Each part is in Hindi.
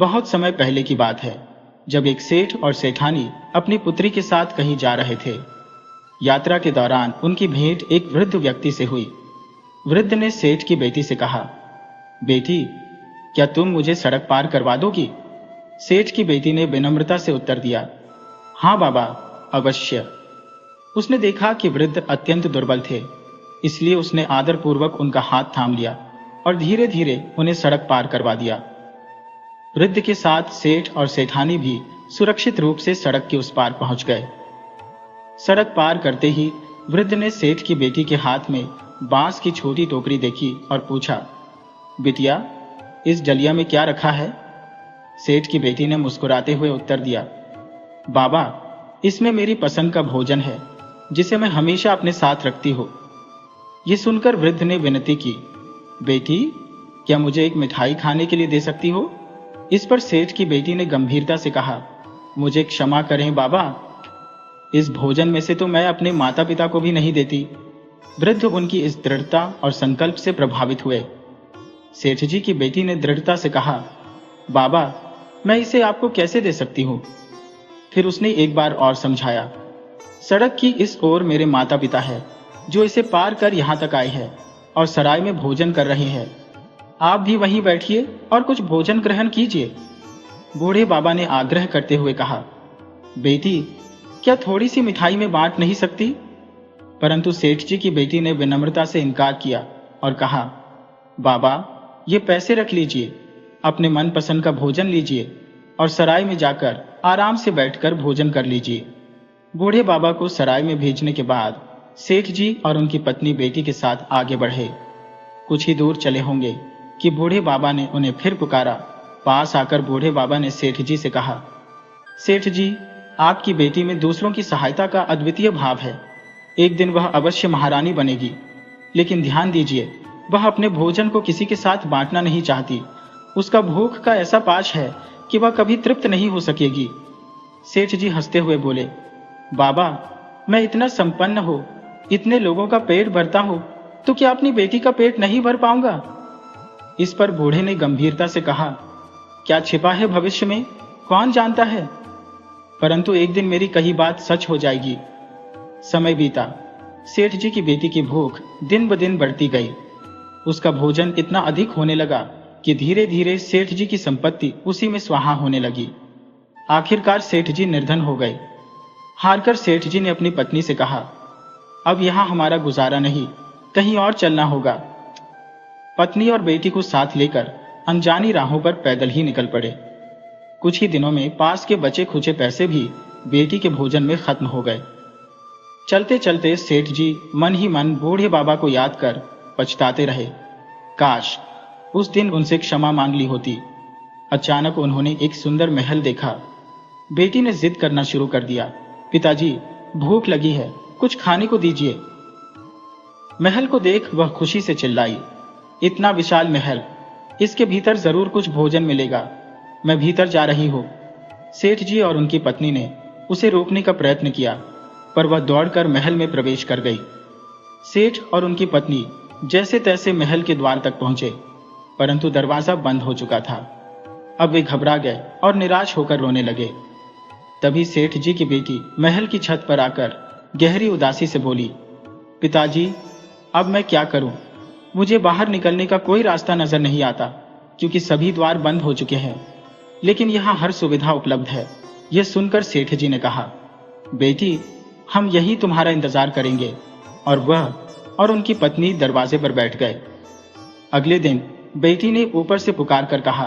बहुत समय पहले की बात है, जब एक सेठ और सेठानी अपनी पुत्री के साथ कहीं जा रहे थे। यात्रा के दौरान उनकी भेंट एक वृद्ध व्यक्ति से हुई। वृद्ध ने सेठ की बेटी से कहा, बेटी, क्या तुम मुझे सड़क पार करवा दोगी? सेठ की बेटी ने विनम्रता से उत्तर दिया, हाँ बाबा, अवश्य। उसने देखा कि वृद्ध अत्यंत दुर्बल थे, इसलिए उसने आदरपूर्वक उनका हाथ थाम लिया और धीरे धीरे उन्हें सड़क पार करवा दिया। वृद्ध के साथ सेठ और सेठानी भी सुरक्षित रूप से सड़क के उस पार पहुंच गए। सड़क पार करते ही वृद्ध ने सेठ की बेटी के हाथ में बांस की छोटी टोकरी देखी और पूछा, बिटिया, इस डलिया में क्या रखा है? सेठ की बेटी ने मुस्कुराते हुए उत्तर दिया, बाबा, इसमें मेरी पसंद का भोजन है, जिसे मैं हमेशा अपने साथ रखती हूँ। ये सुनकर वृद्ध ने विनती की, बेटी, क्या मुझे एक मिठाई खाने के लिए दे सकती हो? इस पर सेठ की बेटी ने गंभीरता से कहा, मुझे क्षमा करें बाबा, इस भोजन में से तो मैं अपने माता पिता को भी नहीं देती। वृद्ध उनकी इस दृढ़ता और संकल्प से प्रभावित हुए। सेठ जी की बेटी ने दृढ़ता से कहा, बाबा, मैं इसे आपको कैसे दे सकती हूँ? फिर उसने एक बार और समझाया, सड़क की इस ओर मेरे माता पिता है, जो इसे पार कर यहाँ तक आए हैं और सराय में भोजन कर रहे हैं। आप भी वहीं बैठिए और कुछ भोजन ग्रहण कीजिए। बूढ़े बाबा ने आग्रह करते हुए कहा, बेटी, क्या थोड़ी सी मिठाई में बांट नहीं सकती? परंतु सेठ जी की बेटी ने विनम्रता से इनकार किया और कहा, बाबा, ये पैसे रख लीजिए, अपने मनपसंद का भोजन लीजिए और सराय में जाकर आराम से बैठकर भोजन कर लीजिए। बूढ़े बाबा को सराय में भेजने के बाद सेठ जी और उनकी पत्नी बेटी के साथ आगे बढ़े। कुछ ही दूर चले होंगे कि बूढ़े बाबा ने उन्हें फिर पुकारा। पास आकर बूढ़े बाबा ने सेठ जी से कहा, सेठ जी, आपकी बेटी में दूसरों की सहायता का अद्वितीय भाव है। एक दिन वह अवश्य महारानी बनेगी, लेकिन ध्यान दीजिए, वह अपने भोजन को किसी के साथ बांटना नहीं चाहती। उसका भूख का ऐसा पाश है कि वह कभी तृप्त नहीं हो सकेगी। सेठ जी हंसते हुए बोले, बाबा, मैं इतना संपन्न हो, इतने लोगों का पेट भरता हूं, तो क्या अपनी बेटी का पेट नहीं भर पाऊंगा? इस पर बूढ़े ने गंभीरता से कहा, क्या छिपा है भविष्य में, कौन जानता है? परंतु एक दिन मेरी कही बात सच हो जाएगी। समय बीता। सेठ जी की बेटी की भूख दिन ब दिन बढ़ती गई। उसका भोजन इतना अधिक होने लगा कि धीरे धीरे सेठ जी की संपत्ति उसी में स्वाहा होने लगी। आखिरकार सेठ जी निर्धन हो गए। हारकर सेठ जी ने अपनी पत्नी से कहा, अब यहां हमारा गुजारा नहीं, कहीं और चलना होगा। पत्नी और बेटी को साथ लेकर अनजानी राहों पर पैदल ही निकल पड़े। कुछ ही दिनों में पास के बचे खुचे पैसे भी बेटी के भोजन में खत्म हो गए। चलते चलते सेठ जी मन ही मन बूढ़े बाबा को याद कर पछताते रहे। काश उस दिन उनसे क्षमा मांग ली होती। अचानक उन्होंने एक सुंदर महल देखा। बेटी ने जिद करना शुरू कर दिया, पिताजी, भूख लगी है, कुछ खाने को दीजिए। महल को देख वह खुशी से चिल्लाई, इतना विशाल महल, इसके भीतर जरूर कुछ भोजन मिलेगा, मैं भीतर जा रही हूं। सेठ जी और उनकी पत्नी ने उसे रोकने का प्रयत्न किया, पर वह दौड़कर महल में प्रवेश कर गई। सेठ और उनकी पत्नी जैसे तैसे महल के द्वार तक पहुंचे, परंतु दरवाजा बंद हो चुका था। अब वे घबरा गए और निराश होकर रोने लगे। तभी सेठ जी की बेटी महल की छत पर आकर गहरी उदासी से बोली, पिताजी, अब मैं क्या करूं? मुझे बाहर निकलने का कोई रास्ता नजर नहीं आता, क्योंकि सभी द्वार बंद हो चुके हैं, लेकिन यहाँ हर सुविधा उपलब्ध है। यह सुनकर सेठ जी ने कहा, बेटी, हम यही तुम्हारा इंतजार करेंगे। और वह और उनकी पत्नी दरवाजे पर बैठ गए। अगले दिन बेटी ने ऊपर से पुकार कर कहा,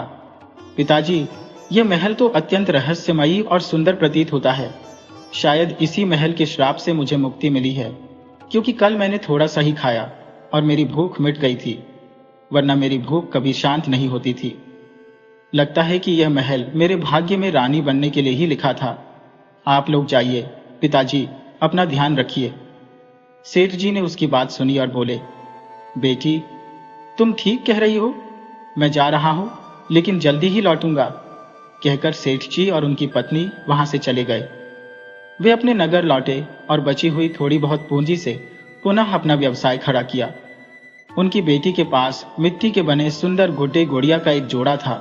पिताजी, यह महल तो अत्यंत रहस्यमयी और सुंदर प्रतीत होता है। शायद इसी महल के श्राप से मुझे मुक्ति मिली है, क्योंकि कल मैंने थोड़ा सा ही खाया और मेरी भूख मिट गई थी, वरना मेरी भूख कभी शांत नहीं होती थी। लगता है कि यह महल मेरे भाग्य में रानी बनने के लिए ही लिखा था। आप लोग जाइए, पिताजी, अपना ध्यान रखिए। सेठ जी ने उसकी बात सुनी और बोले, बेटी, तुम ठीक कह रही हो, मैं जा रहा हूं, लेकिन जल्दी ही लौटूंगा। कहकर सेठ जी और उनकी पत्नी वहां से चले गए। वे अपने नगर लौटे और बची हुई थोड़ी बहुत पूंजी से पुनः अपना व्यवसाय खड़ा किया। उनकी बेटी के पास मिट्टी के बने सुंदर गुड्डे गुड़िया का एक जोड़ा था।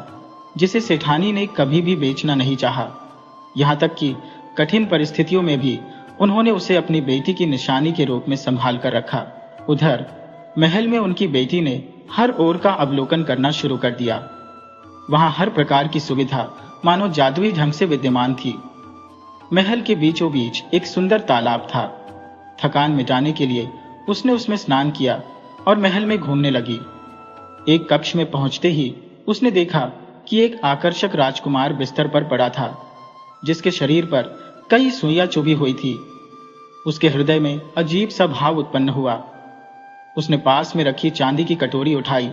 जिसे सेठानी ने कभी भी बेचना नहीं चाहा। यहाँ तक कि कठिन परिस्थितियों में भी उन्होंने उसे अपनी बेटी की निशानी के रूप में संभाल कर रखा। उधर महल में उनकी बेटी ने हर ओर का अवलोकन करना शुरू कर दिया। वहां हर प्रकार की सुविधा मानो जादुई ढंग से विद्यमान थी। महल के बीचों बीच एक सुंदर तालाब था। थकान मिटाने के लिए उसने उसमें स्नान किया और महल में घूमने लगी। एक कक्ष में पहुंचते ही उसने देखा कि एक आकर्षक राजकुमार बिस्तर पर पड़ा था, जिसके शरीर पर कई सुइयां चुभी हुई थी। उसके हृदय में अजीब सा भाव उत्पन्न हुआ। उसने पास में रखी चांदी की कटोरी उठाई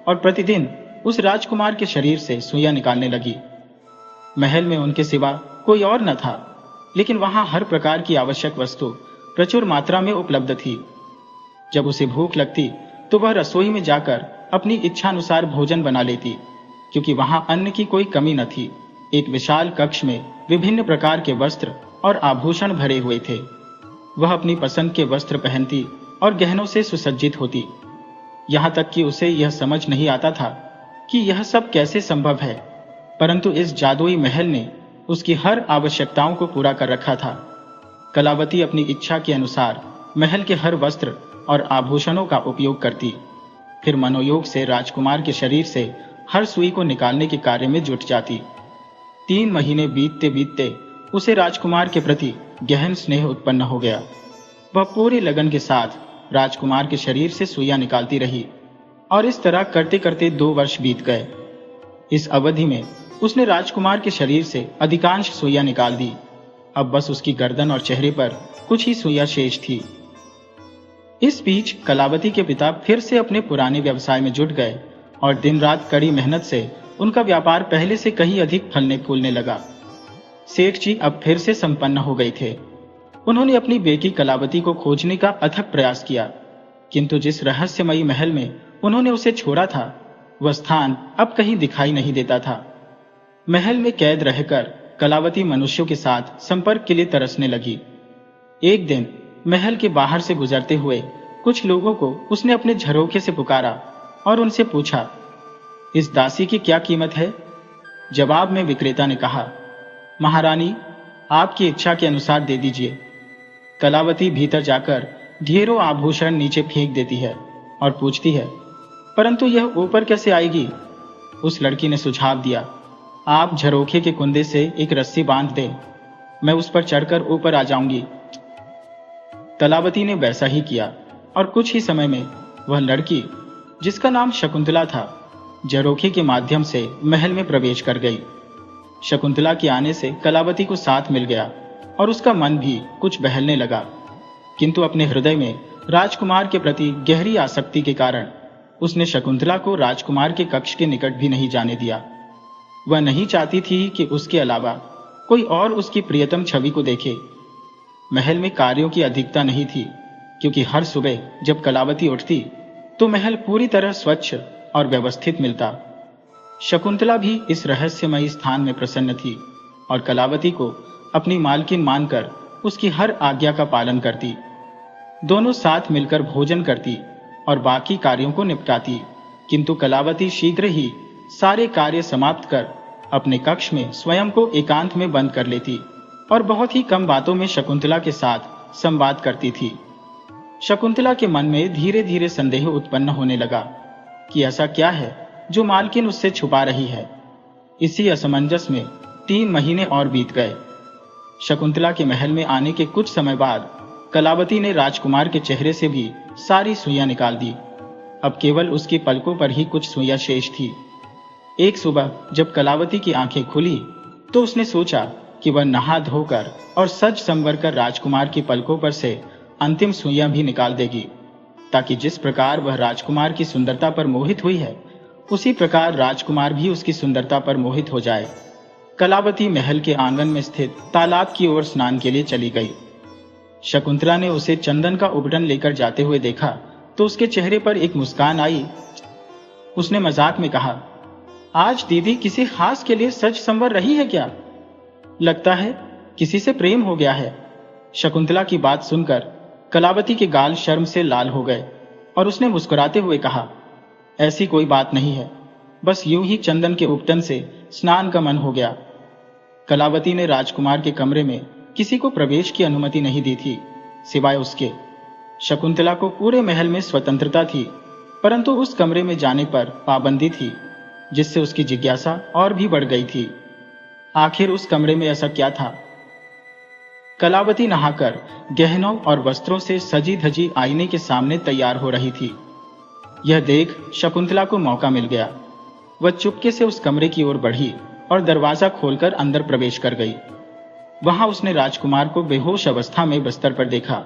और प्रतिदिन उस राजकुमार के शरीर से सुइयां निकालने लगी। महल में उनके सिवा कोई और न था, लेकिन वहां हर प्रकार की आवश्यक वस्तु प्रचुर मात्रा में उपलब्ध थी। जब उसे भूख लगती तो वह रसोई में जाकर अपनी इच्छानुसार भोजन बना लेती, क्योंकि वहां अन्न की कोई कमी न थी। एक विशाल कक्ष में विभिन्न प्रकार के वस्त्र और आभूषण भरे हुए थे। वह अपनी पसंद के वस्त्र पहनती और गहनों से सुसज्जित होती। यहाँ तक कि उसे यह समझ नहीं आता था कि यह सब कैसे संभव है, परंतु इस जादुई महल ने उसकी हर आवश्यकताओं को पूरा कर रखा था। कलावती अपनी इच्छा के अनुसार महल के हर वस्त्र और आभूषणों का उपयोग करती, फिर मनोयोग से राजकुमार के शरीर से हर सुई को निकालने के कार्य में जुट जाती। 3 महीने बीतते बीतते उसे राजकुमार के प्रति गहन स्नेह उत्पन्न हो गया। वह पूरी लगन के साथ राजकुमार के शरीर से सुइयां निकालती रही और इस तरह करते करते 2 वर्ष बीत गए। इस अवधि में उसने राजकुमार के शरीर से अधिकांश सुइयां निकाल दी। अब बस उसकी गर्दन और चेहरे पर कुछ ही सुइयां शेष थी। इस बीच कलावती के पिता फिर से अपने पुराने व्यवसाय में जुट गए और दिन रात कड़ी मेहनत से उनका व्यापार पहले से कहीं अधिक फलने फूलने लगा। सेठ जी अब फिर से संपन्न हो गए थे। उन्होंने अपनी बेटी कलावती को खोजने का अथक प्रयास किया, किंतु जिस रहस्यमयी महल में उन्होंने उसे छोड़ा था, वह स्थान अब कहीं दिखाई नहीं देता था। महल में कैद रहकर कलावती मनुष्यों के साथ संपर्क के लिए तरसने लगी। एक दिन महल के बाहर से गुजरते हुए कुछ लोगों को उसने अपने झरोखे से पुकारा और उनसे पूछा, इस दासी की क्या कीमत है? जवाब में विक्रेता ने कहा, महारानी, आपकी इच्छा के अनुसार दे दीजिए। कलावती भीतर जाकर ढेरों आभूषण नीचे फेंक देती है और पूछती है, परंतु यह ऊपर कैसे आएगी? उस लड़की ने सुझाव दिया, आप झरोखे के कुंदे से एक रस्सी बांध दें, मैं उस पर चढ़कर ऊपर आ जाऊंगी। कलावती ने वैसा ही किया और कुछ ही समय में वह लड़की, जिसका नाम शकुंतला था, झरोखे के माध्यम से महल में प्रवेश कर गई। शकुंतला के आने से कलावती को साथ मिल गया और उसका मन भी कुछ बहलने लगा, किंतु अपने हृदय में राजकुमार के प्रति गहरी आसक्ति के कारण उसने शकुंतला को राजकुमार के कक्ष के निकट भी नहीं जाने दिया। वह नहीं चाहती थी कि उसके अलावा कोई और उसकी प्रियतम छवि को देखे। महल में कार्यों की अधिकता नहीं थी, क्योंकि हर सुबह जब कलावती उठती तो महल पूरी तरह स्वच्छ और व्यवस्थित मिलता। शकुंतला भी इस रहस्यमयी स्थान में प्रसन्न थी और कलावती को अपनी मालकिन मानकर उसकी हर आज्ञा का पालन करती। दोनों साथ मिलकर भोजन करती और बाकी कार्यों को निपटाती, किंतु कलावती शीघ्र ही सारे कार्य समाप्त कर अपने कक्ष में स्वयं को एकांत में बंद कर लेती और बहुत ही कम बातों में शकुंतला के साथ संवाद करती थी। शकुंतला के मन में धीरे धीरे संदेह उत्पन्न होने लगा कि ऐसा क्या है जो मालकिन उससे छुपा रही है। इसी असमंजस में 3 महीने और बीत गए। शकुंतला के महल में आने के कुछ समय बाद कलावती ने राजकुमार के चेहरे से भी सारी सुइयां निकाल दी। अब केवल उसकी पलकों पर ही कुछ सुइयां शेष थी। एक सुबह जब कलावती की आंखें खुली तो उसने सोचा कि वह नहा धोकर और सज संवर कर राजकुमार की पलकों पर से अंतिम सुइयां भी निकाल देगी, ताकि जिस प्रकार वह राजकुमार की सुंदरता पर मोहित हुई है, उसी प्रकार राजकुमार भी उसकी सुंदरता पर मोहित हो जाए। कलावती महल के आंगन में स्थित तालाब की ओर स्नान के लिए चली गई। शकुंतला ने उसे चंदन का उबटन लेकर जाते हुए देखा तो उसके चेहरे पर एक मुस्कान आई। उसने मजाक में कहा, आज दीदी किसी खास के लिए सज संवर रही है क्या? लगता है किसी से प्रेम हो गया है। शकुंतला की बात सुनकर कलावती के गाल शर्म से लाल हो गए और उसने मुस्कुराते हुए कहा, ऐसी कोई बात नहीं है, बस यूं ही चंदन के उपटन से स्नान का मन हो गया। कलावती ने राजकुमार के कमरे में किसी को प्रवेश की अनुमति नहीं दी थी, सिवाय उसके। शकुंतला को पूरे महल में स्वतंत्रता थी, परंतु उस कमरे में जाने पर पाबंदी थी, जिससे उसकी जिज्ञासा और भी बढ़ गई थी। आखिर उस कमरे में ऐसा क्या था? कलावती नहाकर गहनों और वस्त्रों से सजी धजी आईने के सामने तैयार हो रही थी। यह देख शकुंतला को मौका मिल गया। वह चुपके से उस कमरे की ओर बढ़ी और दरवाजा खोलकर अंदर प्रवेश कर गई। वहां उसने राजकुमार को बेहोश अवस्था में बिस्तर पर देखा।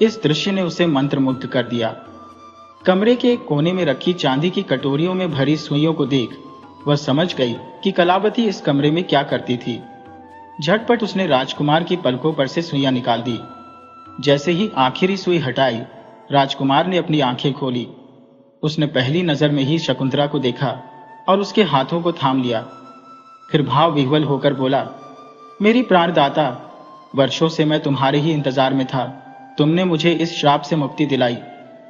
इस दृश्य ने उसे मंत्रमुग्ध कर दिया। कमरे के एक कोने में रखी चांदी की कटोरियों में भरी सुइयों को देख वह समझ गई कि कलावती इस कमरे में क्या करती थी। झटपट उसने राजकुमार की पलकों पर से सुइयां निकाल दी। जैसे ही आखिरी सुई हटाई, राजकुमार ने अपनी आंखें खोली। उसने पहली नजर में ही शकुंतला को देखा और उसके हाथों को थाम लिया। फिर भाव विह्वल होकर बोला, मेरी प्राणदाता, वर्षों से मैं तुम्हारे ही इंतजार में था। तुमने मुझे इस श्राप से मुक्ति दिलाई।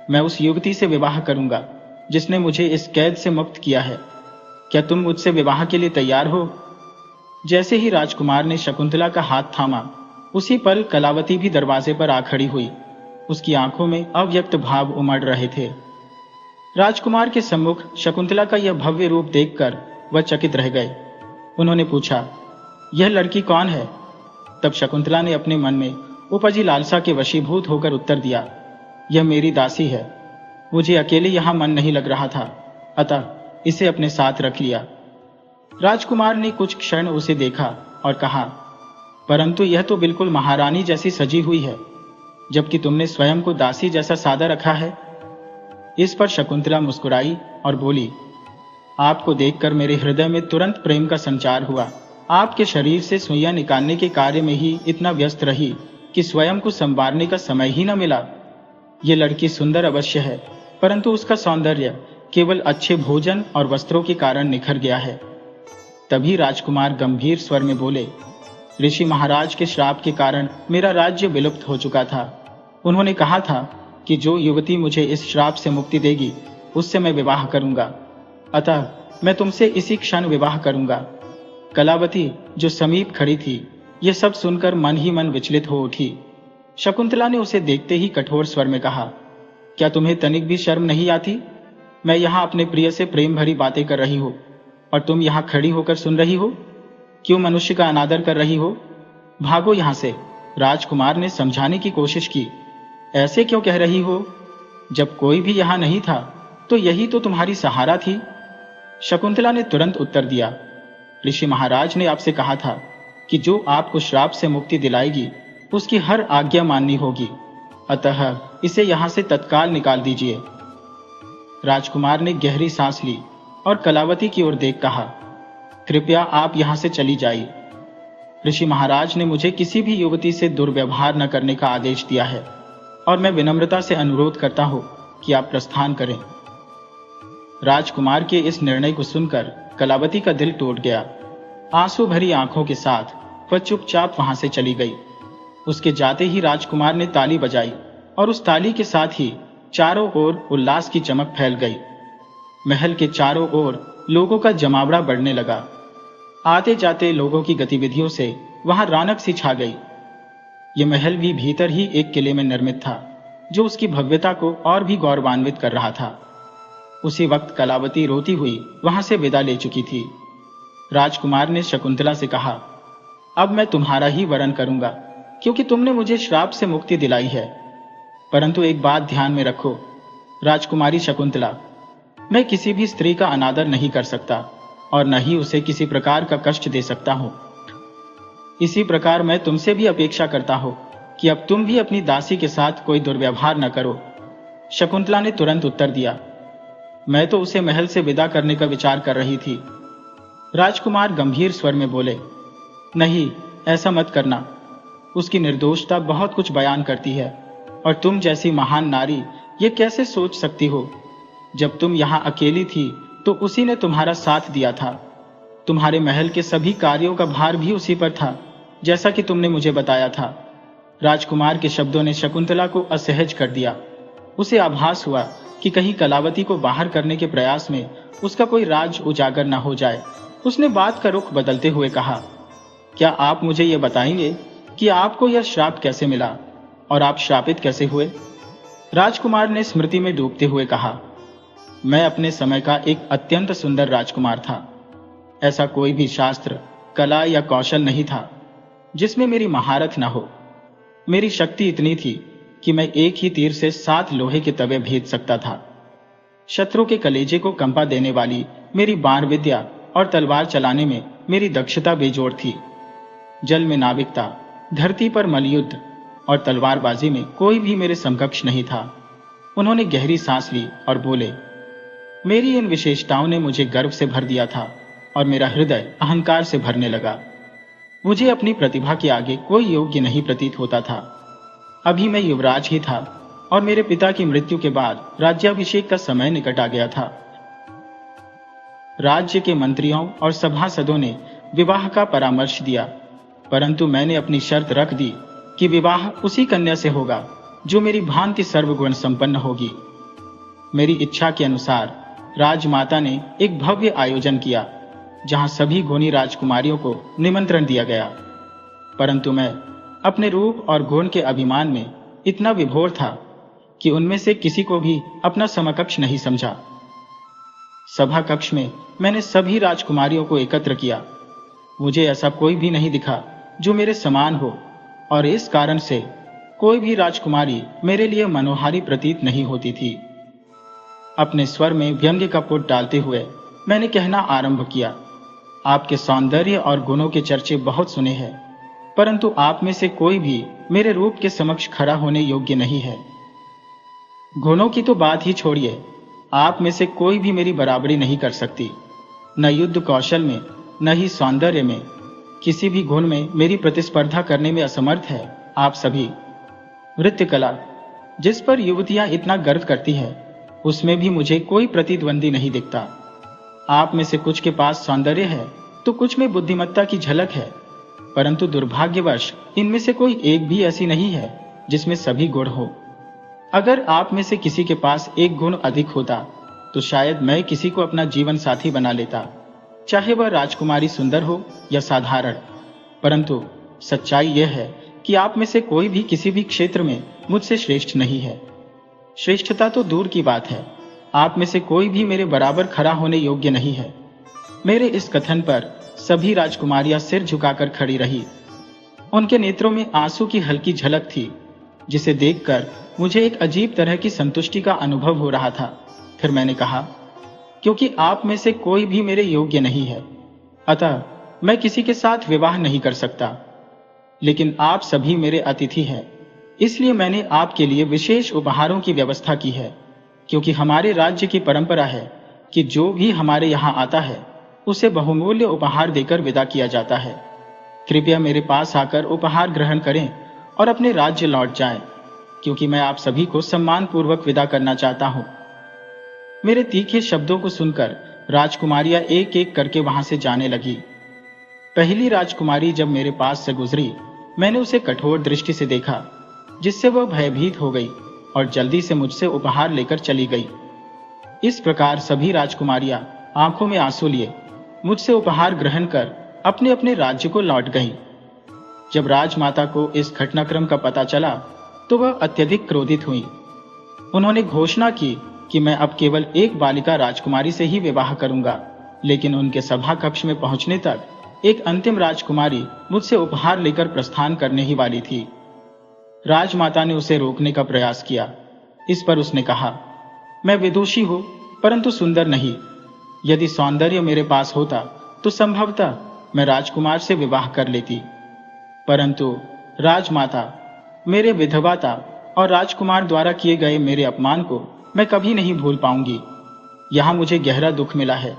मैं उस युवती से विवाह करूंगा जिसने मुझे इस कैद से मुक्त किया है। क्या तुम मुझसे विवाह के लिए तैयार हो? जैसे ही राजकुमार ने शकुंतला का हाथ थामा, उसी पल कलावती भी दरवाजे पर आ खड़ी हुई। उसकी आंखों में अव्यक्त भाव उमड़ रहे थे। राजकुमार के सम्मुख शकुंतला का यह भव्य रूप देखकर वह चकित रह गए। उन्होंने पूछा, यह लड़की कौन है? तब शकुंतला ने अपने मन में उपजी लालसा के वशीभूत होकर उत्तर दिया, यह मेरी दासी है। मुझे अकेले यहां मन नहीं लग रहा था, अतः इसे अपने साथ रख लिया। राजकुमार ने कुछ क्षण उसे देखा और कहा, परंतु यह तो बिल्कुल महारानी जैसी सजी हुई है, जबकि तुमने स्वयं को दासी जैसा सादा रखा है। इस पर शकुंतला मुस्कुराई और बोली, आपको देखकर मेरे हृदय में तुरंत प्रेम का संचार हुआ। आपके शरीर से सुइयां निकालने के कार्य में ही इतना व्यस्त रही कि स्वयं को संवारने का समय ही न मिला। ये लड़की सुंदर अवश्य है, परंतु उसका सौंदर्य केवल अच्छे भोजन और वस्त्रों के कारण निखर गया है। तभी राजकुमार गंभीर स्वर में बोले, ऋषि महाराज के श्राप के कारण मेरा राज्य विलुप्त हो चुका था। उन्होंने कहा था कि जो युवती मुझे इस श्राप से मुक्ति देगी उससे मैं विवाह करूंगा। अतः मैं तुमसे इसी क्षण विवाह करूंगा। कलावती, जो समीप खड़ी थी, यह सब सुनकर मन ही मन विचलित हो उठी। शकुंतला ने उसे देखते ही कठोर स्वर में कहा, क्या तुम्हें तनिक भी शर्म नहीं आती? मैं यहाँ अपने प्रिय से प्रेम भरी बातें कर रही हूँ और तुम यहाँ खड़ी होकर सुन रही हो। क्यों मनुष्य का अनादर कर रही हो? भागो यहाँ से। राजकुमार ने समझाने की कोशिश की, ऐसे क्यों कह रही हो? जब कोई भी यहाँ नहीं था तो यही तो तुम्हारी सहारा थी। शकुंतला ने तुरंत उत्तर दिया, ऋषि महाराज ने आपसे कहा था कि जो आपको श्राप से मुक्ति दिलाएगी उसकी हर आज्ञा माननी होगी, अतः इसे यहां से तत्काल निकाल दीजिए। राजकुमार ने गहरी सांस ली और कलावती की ओर देख कहा, कृपया आप यहां से चली जाइए। ऋषि महाराज ने मुझे किसी भी युवती से दुर्व्यवहार न करने का आदेश दिया है और मैं विनम्रता से अनुरोध करता हूं कि आप प्रस्थान करें। राजकुमार के इस निर्णय को सुनकर कलावती का दिल टूट गया। आंसू भरी आंखों के साथ वह चुपचाप वहां से चली गई। उसके जाते ही राजकुमार ने ताली बजाई और उस ताली के साथ ही चारों ओर उल्लास की चमक फैल गई। महल के चारों ओर लोगों का जमावड़ा बढ़ने लगा। आते जाते लोगों की गतिविधियों से वहां रौनक सी छा गई। यह महल भी भीतर ही एक किले में निर्मित था, जो उसकी भव्यता को और भी गौरवान्वित कर रहा था। उसी वक्त कलावती रोती हुई वहां से विदा ले चुकी थी। राजकुमार ने शकुंतला से कहा, अब मैं तुम्हारा ही वरण करूंगा, क्योंकि तुमने मुझे श्राप से मुक्ति दिलाई है। परंतु एक बात ध्यान में रखो, राजकुमारी शकुंतला, मैं किसी भी स्त्री का अनादर नहीं कर सकता और न ही उसे किसी प्रकार का कष्ट दे सकता हूं। इसी प्रकार मैं तुमसे भी अपेक्षा करता हूं कि अब तुम भी अपनी दासी के साथ कोई दुर्व्यवहार न करो। शकुंतला ने तुरंत उत्तर दिया, मैं तो उसे महल से विदा करने का विचार कर रही थी। राजकुमार गंभीर स्वर में बोले, नहीं, ऐसा मत करना। उसकी निर्दोषता बहुत कुछ बयान करती है और तुम जैसी महान नारी ये कैसे सोच सकती हो? जब तुम यहाँ अकेली थी तो उसी ने तुम्हारा साथ दिया था। तुम्हारे महल के सभी कार्यों का भार भी उसी पर था, जैसा कि तुमने मुझे बताया था। राजकुमार के शब्दों ने शकुंतला को असहज कर दिया। उसे आभास हुआ कि कहीं कलावती को बाहर करने के प्रयास में उसका कोई राज उजागर न हो जाए उसने बात का रुख बदलते हुए कहा, क्या आप मुझे यह बताएंगे कि आपको यह श्राप कैसे मिला और आप श्रापित कैसे हुए? राजकुमार ने स्मृति में डूबते हुए कहा, मैं अपने समय का एक अत्यंत सुंदर राजकुमार था। ऐसा कोई भी शास्त्र, कला या कौशल नहीं था जिसमें मेरी महारत न हो। मेरी शक्ति इतनी थी कि मैं एक ही तीर से 7 लोहे के तवे भेद सकता था। शत्रु के कलेजे को कंपा देने वाली मेरी बाण विद्या और तलवार चलाने में मेरी दक्षता बेजोड़ थी। जल में नाविकता, धरती पर मलयुद्ध और तलवारबाजी में कोई भी मेरे समकक्ष नहीं था। उन्होंने गहरी सांस ली और बोले, मेरी इन विशेषताओं ने मुझे गर्व से भर दिया था और मेरा हृदय अहंकार से भरने लगा। मुझे अपनी प्रतिभा के आगे कोई योग्य नहीं प्रतीत होता था। अभी मैं युवराज ही था और मेरे पिता की मृत्यु के बाद राज्याभिषेक का समय निकट आ गया था। राज्य के मंत्रियों और सभासदों ने विवाह का परामर्श दिया, परंतु मैंने अपनी शर्त रख दी कि विवाह उसी कन्या से होगा जो मेरी भांति सर्वगुण संपन्न होगी। मेरी इच्छा के अनुसार राजमाता ने एक भव्य आयोजन किया जहां सभी गुणी राजकुमारियों को निमंत्रण दिया गया, परंतु मैं अपने रूप और गुण के अभिमान में इतना विभोर था कि उनमें से किसी को भी अपना समकक्ष नहीं समझा। सभा कक्ष में मैंने सभी राजकुमारियों को एकत्र किया। मुझे ऐसा कोई भी नहीं दिखा जो मेरे समान हो, और इस कारण से कोई भी राजकुमारी मेरे लिए मनोहारी प्रतीत नहीं होती थी। अपने स्वर में व्यंग्य का पुट डालते हुए मैंने कहना आरंभ किया, आपके सौंदर्य और गुणों के चर्चे बहुत सुने हैं, परंतु आप में से कोई भी मेरे रूप के समक्ष खड़ा होने योग्य नहीं है। गुणों की तो बात ही छोड़िए, आप में से कोई भी मेरी बराबरी नहीं कर सकती। न युद्ध कौशल में, न ही सौंदर्य में, किसी भी गुण में मेरी प्रतिस्पर्धा करने में असमर्थ है आप सभी। नृत्य कला, जिस पर युवतियां इतना गर्व करती है, उसमें भी मुझे कोई प्रतिद्वंदी नहीं दिखता। आप में से कुछ के पास सौंदर्य है तो कुछ में बुद्धिमत्ता की झलक है, परंतु दुर्भाग्यवश इनमें से कोई एक भी ऐसी नहीं है जिसमें सभी गुण हो। अगर आप में से किसी के पास एक गुण अधिक होता तो शायद मैं किसी को अपना जीवन साथी बना लेता, चाहे वह राजकुमारी सुंदर हो या साधारण। परंतु सच्चाई यह है कि आप में से कोई भी किसी भी क्षेत्र में मुझसे श्रेष्ठ नहीं है। श्रेष्ठता तो दूर की बात है, आप में से कोई भी मेरे बराबर खड़ा होने योग्य नहीं है। मेरे इस कथन पर सभी राजकुमारियां सिर झुकाकर खड़ी रही। उनके नेत्रों में आंसू की हल्की झलक थी, जिसे देखकर मुझे एक अजीब तरह की संतुष्टि का अनुभव हो रहा था। फिर मैंने कहा, क्योंकि आप में से कोई भी मेरे योग्य नहीं है, अतः मैं किसी के साथ विवाह नहीं कर सकता। लेकिन आप सभी मेरे अतिथि हैं, इसलिए मैंने आपके लिए विशेष उपहारों की व्यवस्था की है, क्योंकि हमारे राज्य की परंपरा है कि जो भी हमारे यहाँ आता है उसे बहुमूल्य उपहार देकर विदा किया जाता है। कृपया मेरे पास आकर उपहार ग्रहण करें और अपने राज्य लौट जाएं, क्योंकि मैं आप सभी को सम्मान पूर्वक विदा करना चाहता हूं। मेरे तीखे शब्दों को सुनकर राजकुमारियां एक एक करके वहां से जाने लगी। पहली राजकुमारी जब मेरे पास से गुजरी, मैंने उसे कठोर दृष्टि से देखा, जिससे वह भयभीत हो गई और जल्दी से मुझसे उपहार लेकर चली गई। इस प्रकार सभी राजकुमारियां आंखों में आंसू लिए मुझसे उपहार ग्रहण कर अपने अपने राज्य को लौट गईं। जब राजमाता को इस घटनाक्रम का पता चला तो वह अत्यधिक क्रोधित हुई। उन्होंने घोषणा की कि मैं अब केवल एक बालिका राजकुमारी से ही विवाह करूंगा, लेकिन उनके सभा कक्ष में पहुंचने तक एक अंतिम राजकुमारी मुझसे उपहार लेकर प्रस्थान करने ही वाली थी। राजमाता ने उसे रोकने का प्रयास किया। इस पर उसने कहा, मैं विदुषी हूं परंतु सुंदर नहीं। यदि सौंदर्य मेरे पास होता तो संभवतः मैं राजकुमार से विवाह कर लेती, परंतु राजमाता, मेरे विधवाता और राजकुमार द्वारा किए गए मेरे अपमान को मैं कभी नहीं भूल पाऊंगी। यहां मुझे गहरा दुख मिला है।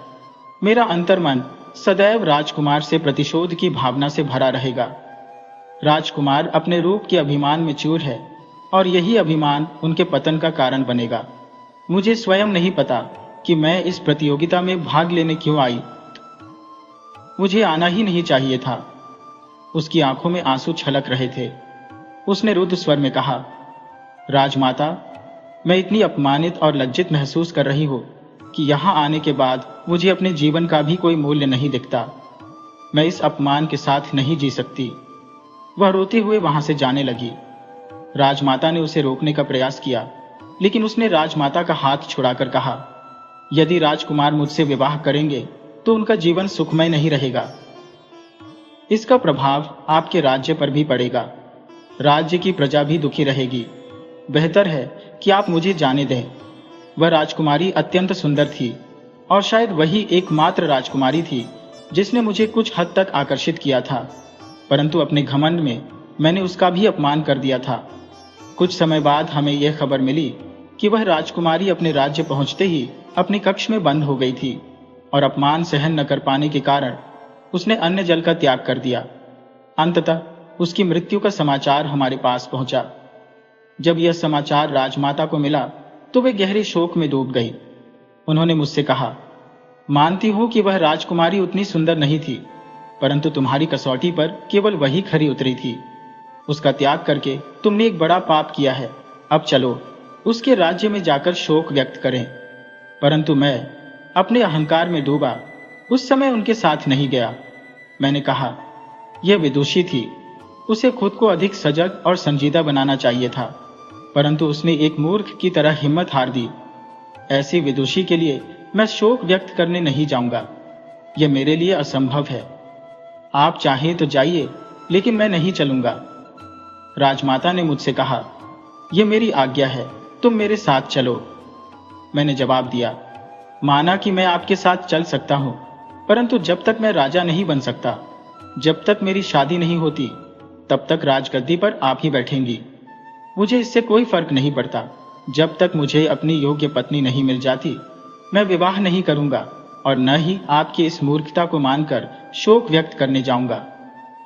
मेरा अंतर्मन सदैव राजकुमार से प्रतिशोध की भावना से भरा रहेगा। राजकुमार अपने रूप के अभिमान में चूर है और यही अभिमान उनके पतन का कारण बनेगा। मुझे स्वयं नहीं पता कि मैं इस प्रतियोगिता में भाग लेने क्यों आई। मुझे आना ही नहीं चाहिए था। उसकी आंखों में आंसू छलक रहे थे। उसने रुद्ध स्वर में कहा, राजमाता, मैं इतनी अपमानित और लज्जित महसूस कर रही हूं कि यहाँ आने के बाद मुझे अपने जीवन का भी कोई मूल्य नहीं दिखता। मैं इस अपमान के साथ नहीं जी सकती। वह रोते हुए वहां से जाने लगी। राजमाता ने उसे रोकने का प्रयास किया, लेकिन उसने राजमाता का हाथ छुड़ाकर कहा, यदि राजकुमार मुझसे विवाह करेंगे तो उनका जीवन सुखमय नहीं रहेगा। इसका प्रभाव आपके राज्य पर भी पड़ेगा। राज्य की प्रजा भी दुखी रहेगी। बेहतर है कि आप मुझे जाने दें। वह राजकुमारी अत्यंत सुंदर थी और शायद वही एकमात्र राजकुमारी थी जिसने मुझे कुछ हद तक आकर्षित किया था, परंतु अपने घमंड में मैंने उसका भी अपमान कर दिया था। कुछ समय बाद हमें यह खबर मिली कि वह राजकुमारी अपने राज्य पहुंचते ही अपने कक्ष में बंद हो गई थी और अपमान सहन न कर पाने के कारण उसने अन्न जल का त्याग कर दिया। अंततः उसकी मृत्यु का समाचार हमारे पास पहुंचा। जब यह समाचार राजमाता को मिला तो वे गहरे शोक में डूब गई। उन्होंने मुझसे कहा, मानती हूं कि वह राजकुमारी उतनी सुंदर नहीं थी, परंतु तुम्हारी कसौटी पर केवल वही खरी उतरी थी। उसका त्याग करके तुमने एक बड़ा पाप किया है। अब चलो उसके राज्य में जाकर शोक व्यक्त करें। परंतु मैं अपने अहंकार में डूबा उस समय उनके साथ नहीं गया। मैंने कहा, यह विदुषी थी, उसे खुद को अधिक सजग और संजीदा बनाना चाहिए था, परंतु उसने एक मूर्ख की तरह हिम्मत हार दी। ऐसी विदुषी के लिए मैं शोक व्यक्त करने नहीं जाऊंगा। यह मेरे लिए असंभव है। आप चाहें तो जाइए, लेकिन मैं नहीं चलूंगा। राजमाता ने मुझसे कहा, यह मेरी आज्ञा है, तुम मेरे साथ चलो। मैंने जवाब दिया, माना कि मैं आपके साथ चल सकता हूं, परंतु जब तक मैं राजा नहीं बन सकता, जब तक मेरी शादी नहीं होती, तब तक राजगद्दी पर आप ही बैठेंगी। मुझे इससे कोई फर्क नहीं पड़ता। जब तक मुझे अपनी योग्य पत्नी नहीं मिल जाती, मैं विवाह नहीं करूंगा और न ही आपकी इस मूर्खता को मानकर शोक व्यक्त करने जाऊंगा।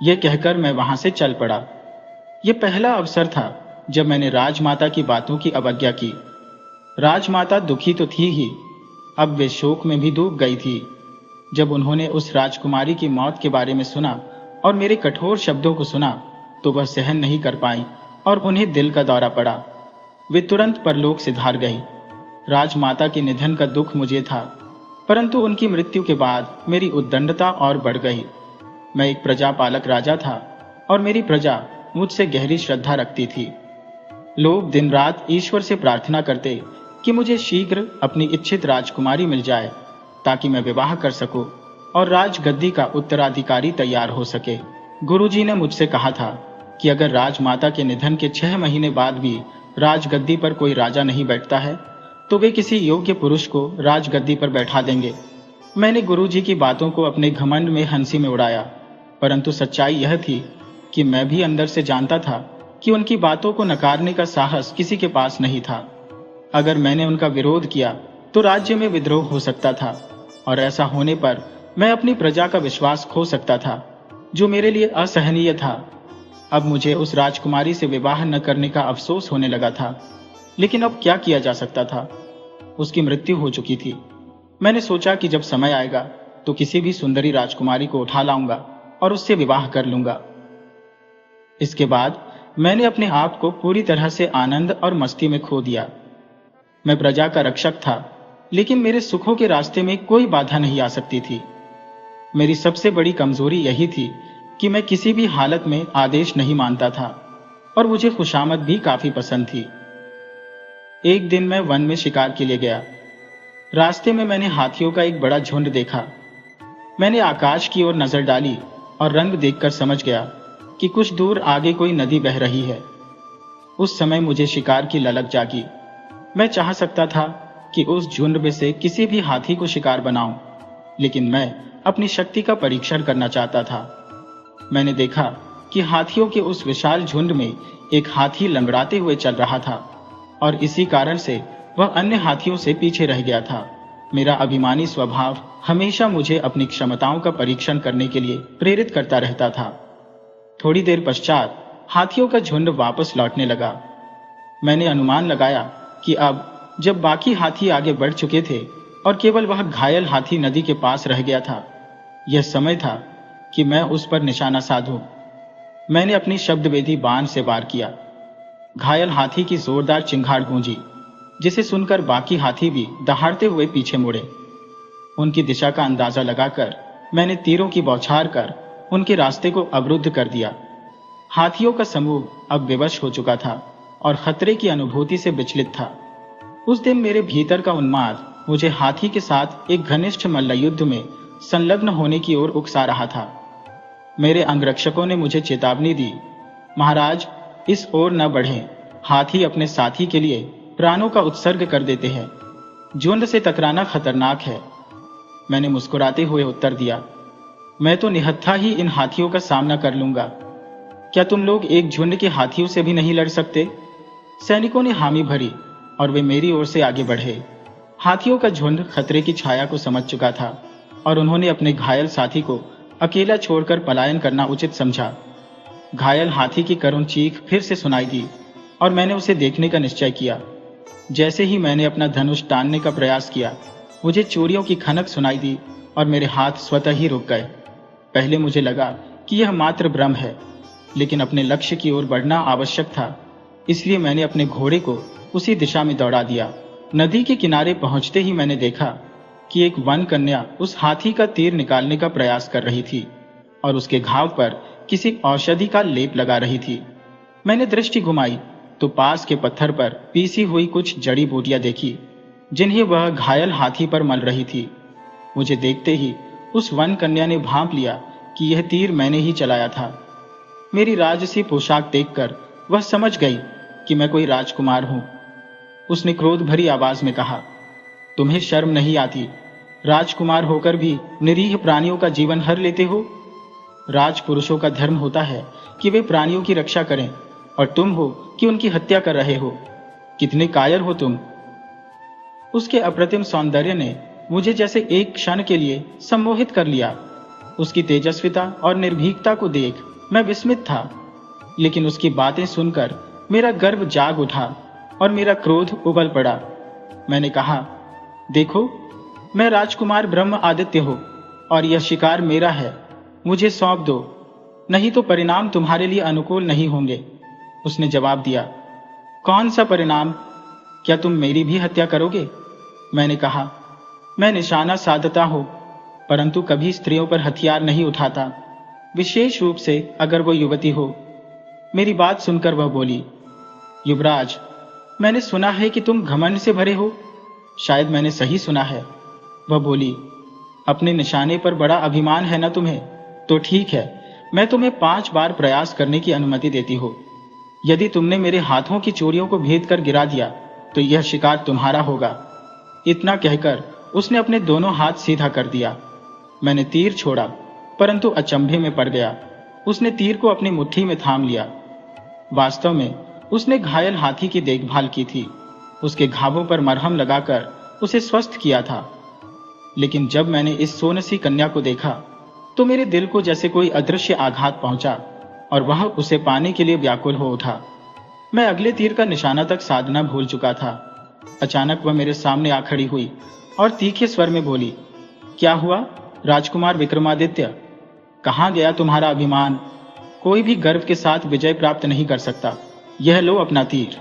यह कहकर मैं वहां से चल पड़ा। यह पहला अवसर था जब मैंने राजमाता की बातों की अवज्ञा की। राजमाता दुखी तो थी ही, अब वे शोक में भी डूब गई थी। जब उन्होंने उस राजकुमारी की मौत के बारे में सुना और मेरे कठोर शब्दों को सुना, तो वह सहन नहीं कर पाई और उन्हें दिल का दौरा पड़ा। वे तुरंत परलोक से धार गई। राजमाता के निधन का दुख मुझे था, परंतु उनकी मृत्यु के बाद मेरी उद्दंडता और बढ़ गई। मैं एक प्रजापालक राजा था और मेरी प्रजा मुझसे गहरी श्रद्धा रखती थी। लोग दिन रात ईश्वर से प्रार्थना करते कि मुझे शीघ्र अपनी इच्छित राजकुमारी मिल जाए, ताकि मैं विवाह कर सकूं और राजगद्दी का उत्तराधिकारी तैयार हो सके। गुरुजी ने मुझसे कहा था कि अगर राजमाता के निधन के 6 महीने बाद भी राजगद्दी पर कोई राजा नहीं बैठता है, तो वे किसी योग्य पुरुष को राजगद्दी पर बैठा देंगे। मैंने गुरुजी की बातों को अपने घमंड में हंसी में उड़ाया, परंतु सच्चाई यह थी कि मैं भी अंदर से जानता था कि उनकी बातों को नकारने का साहस किसी के पास नहीं था। अगर मैंने उनका विरोध किया तो राज्य में विद्रोह हो सकता था और ऐसा होने पर मैं अपनी प्रजा का विश्वास खो सकता था, जो मेरे लिए असहनीय था। अब मुझे उस राजकुमारी से विवाह न करने का अफसोस होने लगा था, लेकिन अब क्या किया जा सकता था। उसकी मृत्यु हो चुकी थी। मैंने सोचा कि जब समय आएगा तो किसी भी सुंदरी राजकुमारी को उठा लाऊंगा और उससे विवाह कर लूंगा। इसके बाद मैंने अपने आप को पूरी तरह से आनंद और मस्ती में खो दिया। मैं प्रजा का रक्षक था, लेकिन मेरे सुखों के रास्ते में कोई बाधा नहीं आ सकती थी। मेरी सबसे बड़ी कमजोरी यही थी कि मैं किसी भी हालत में आदेश नहीं मानता था और मुझे खुशामद भी काफी पसंद थी। एक दिन मैं वन में शिकार के लिए गया। रास्ते में मैंने हाथियों का एक बड़ा झुंड देखा। मैंने आकाश की ओर नजर डाली और रंग देखकर समझ गया कि कुछ दूर आगे कोई नदी बह रही है। उस समय मुझे शिकार की ललक जागी। मैं चाह सकता था कि उस झुंड में से किसी भी हाथी को शिकार बनाऊं, लेकिन मैं अपनी शक्ति का परीक्षण करना चाहता था। मैंने देखा कि हाथियों के उस विशाल झुंड में एक हाथी लंगड़ाते हुए चल रहा था और इसी कारण से वह अन्य हाथियों से पीछे रह गया था। मेरा अभिमानी स्वभाव हमेशा मुझे अपनी क्षमताओं का परीक्षण करने के लिए प्रेरित करता रहता था। थोड़ी देर पश्चात हाथियों का झुंड वापस लौटने लगा। मैंने अनुमान लगाया कि अब जब बाकी हाथी आगे बढ़ चुके थे और केवल वह घायल हाथी नदी के पास रह गया था, यह समय था कि मैं उस पर निशाना साधूं। मैंने अपनी शब्दवेदी बाण से वार किया। घायल हाथी की जोरदार चिंगाड़ गूंजी। जिसे सुनकर बाकी हाथी भी दहाड़ते हुए पीछे मुड़े। उनकी दिशा का अंदाजा लगाकर मैंने तीरों की बौछार कर उनके रास्ते को अवरुद्ध कर दिया। हाथियों का समूह अब विवश हो चुका था और खतरे की अनुभूति से विचलित था। उस दिन मेरे भीतर का उन्माद मुझे हाथी के साथ एक घनिष्ठ मल्लयुद्ध में संलग्न होने की ओर उकसा रहा था। मेरे अंगरक्षकों ने मुझे चेतावनी दी, महाराज, इस ओर न बढ़ें। हाथी अपने साथी के लिए प्राणों का उत्सर्ग कर देते हैं। झुंड से टकराना खतरनाक है। मैंने मुस्कुराते हुए उत्तर दिया, मैं तो निहत्था ही इन हाथियों का सामना कर लूंगा। क्या तुम लोग एक झुंड के हाथियों से भी नहीं लड़ सकते? सैनिकों ने हामी भरी और वे मेरी ओर से आगे बढ़े। हाथियों का झुंड खतरे की छाया को समझ चुका था और उन्होंने अपने घायल साथी को अकेला छोड़कर पलायन करना उचित समझा। घायल हाथी की करुण चीख फिर से सुनाई दी और मैंने उसे देखने का निश्चय किया। जैसे ही मैंने अपना धनुष तानने का प्रयास किया, मुझे चूड़ियों की खनक सुनाई दी और मेरे हाथ स्वतः ही रुक गए। पहले मुझे लगा कि यह मात्र भ्रम है, लेकिन अपने लक्ष्य की ओर बढ़ना आवश्यक था, इसलिए मैंने अपने घोड़े को उसी दिशा में दौड़ा दिया। नदी के किनारे पहुंचते ही मैंने देखा कि एक वन कन्या उस हाथी का तीर निकालने का प्रयास कर रही थी और उसके घाव पर किसी औषधि का लेप लगा रही थी। मैंने दृष्टि घुमाई तो पास के पत्थर पर पीसी हुई कुछ जड़ी बूटियां देखी, जिन्हें वह घायल हाथी पर मल रही थी। मुझे देखते ही उस वन कन्या ने भांप लिया कि यह तीर मैंने ही चलाया था। मेरी राजसी पोशाक देखकर वह समझ गई कि मैं कोई राजकुमार हूं। उसने क्रोध भरी आवाज में कहा, तुम्हें शर्म नहीं आती? राजकुमार होकर भी निरीह प्राणियों का जीवन हर लेते हो। राजपुरुषों का धर्म होता है कि वे प्राणियों की रक्षा करें, और तुम हो कि उनकी हत्या कर रहे हो। कितने कायर हो तुम। उसके अप्रतिम सौंदर्य ने मुझे जैसे एक क्षण के लिए सम्मोहित कर लिया। उसकी तेजस्विता और निर्भीकता को देख मैं विस्मित था, लेकिन उसकी बातें सुनकर मेरा गर्व जाग उठा और मेरा क्रोध उबल पड़ा। मैंने कहा, देखो, मैं राजकुमार ब्रह्म आदित्य हूं और यह शिकार मेरा है। मुझे सौंप दो, नहीं तो परिणाम तुम्हारे लिए अनुकूल नहीं होंगे। उसने जवाब दिया, कौन सा परिणाम? क्या तुम मेरी भी हत्या करोगे? मैंने कहा, मैं निशाना साधता हूं, परंतु कभी स्त्रियों पर हथियार नहीं उठाता, विशेष रूप से अगर वो युवती हो। मेरी बात सुनकर वह बोली, युवराज, मैंने सुना है कि तुम घमंड से भरे हो। शायद मैंने सही सुना है। वह बोली, अपने निशाने पर बड़ा अभिमान है ना तुम्हें? तो ठीक है, मैं तुम्हें 5 बार प्रयास करने की अनुमति देती हूँ। यदि तुमने मेरे हाथों की चूड़ियों को भेद कर गिरा दिया तो यह शिकार तुम्हारा होगा। इतना कहकर उसने अपने दोनों हाथ सीधा कर दिया। मैंने तीर छोड़ा, परंतु अचंभे में पड़ गया। उसने तीर को अपनी मुट्ठी में थाम लिया। वास्तव में उसने घायल हाथी की देखभाल की थी, उसके घावों पर मरहम लगाकर उसे स्वस्थ किया था। लेकिन जब मैंने इस सोनसी कन्या को देखा तो मेरे दिल को जैसे कोई अदृश्य आघात पहुंचा और वह उसे पाने के लिए व्याकुल हो उठा। मैं अगले तीर का निशाना तक साधना भूल चुका था। अचानक वह मेरे सामने आ खड़ी हुई और तीखे स्वर में बोली, क्या हुआ राजकुमार विक्रमादित्य? कहाँ गया तुम्हारा अभिमान? कोई भी गर्व के साथ विजय प्राप्त नहीं कर सकता। यह लो अपना तीर,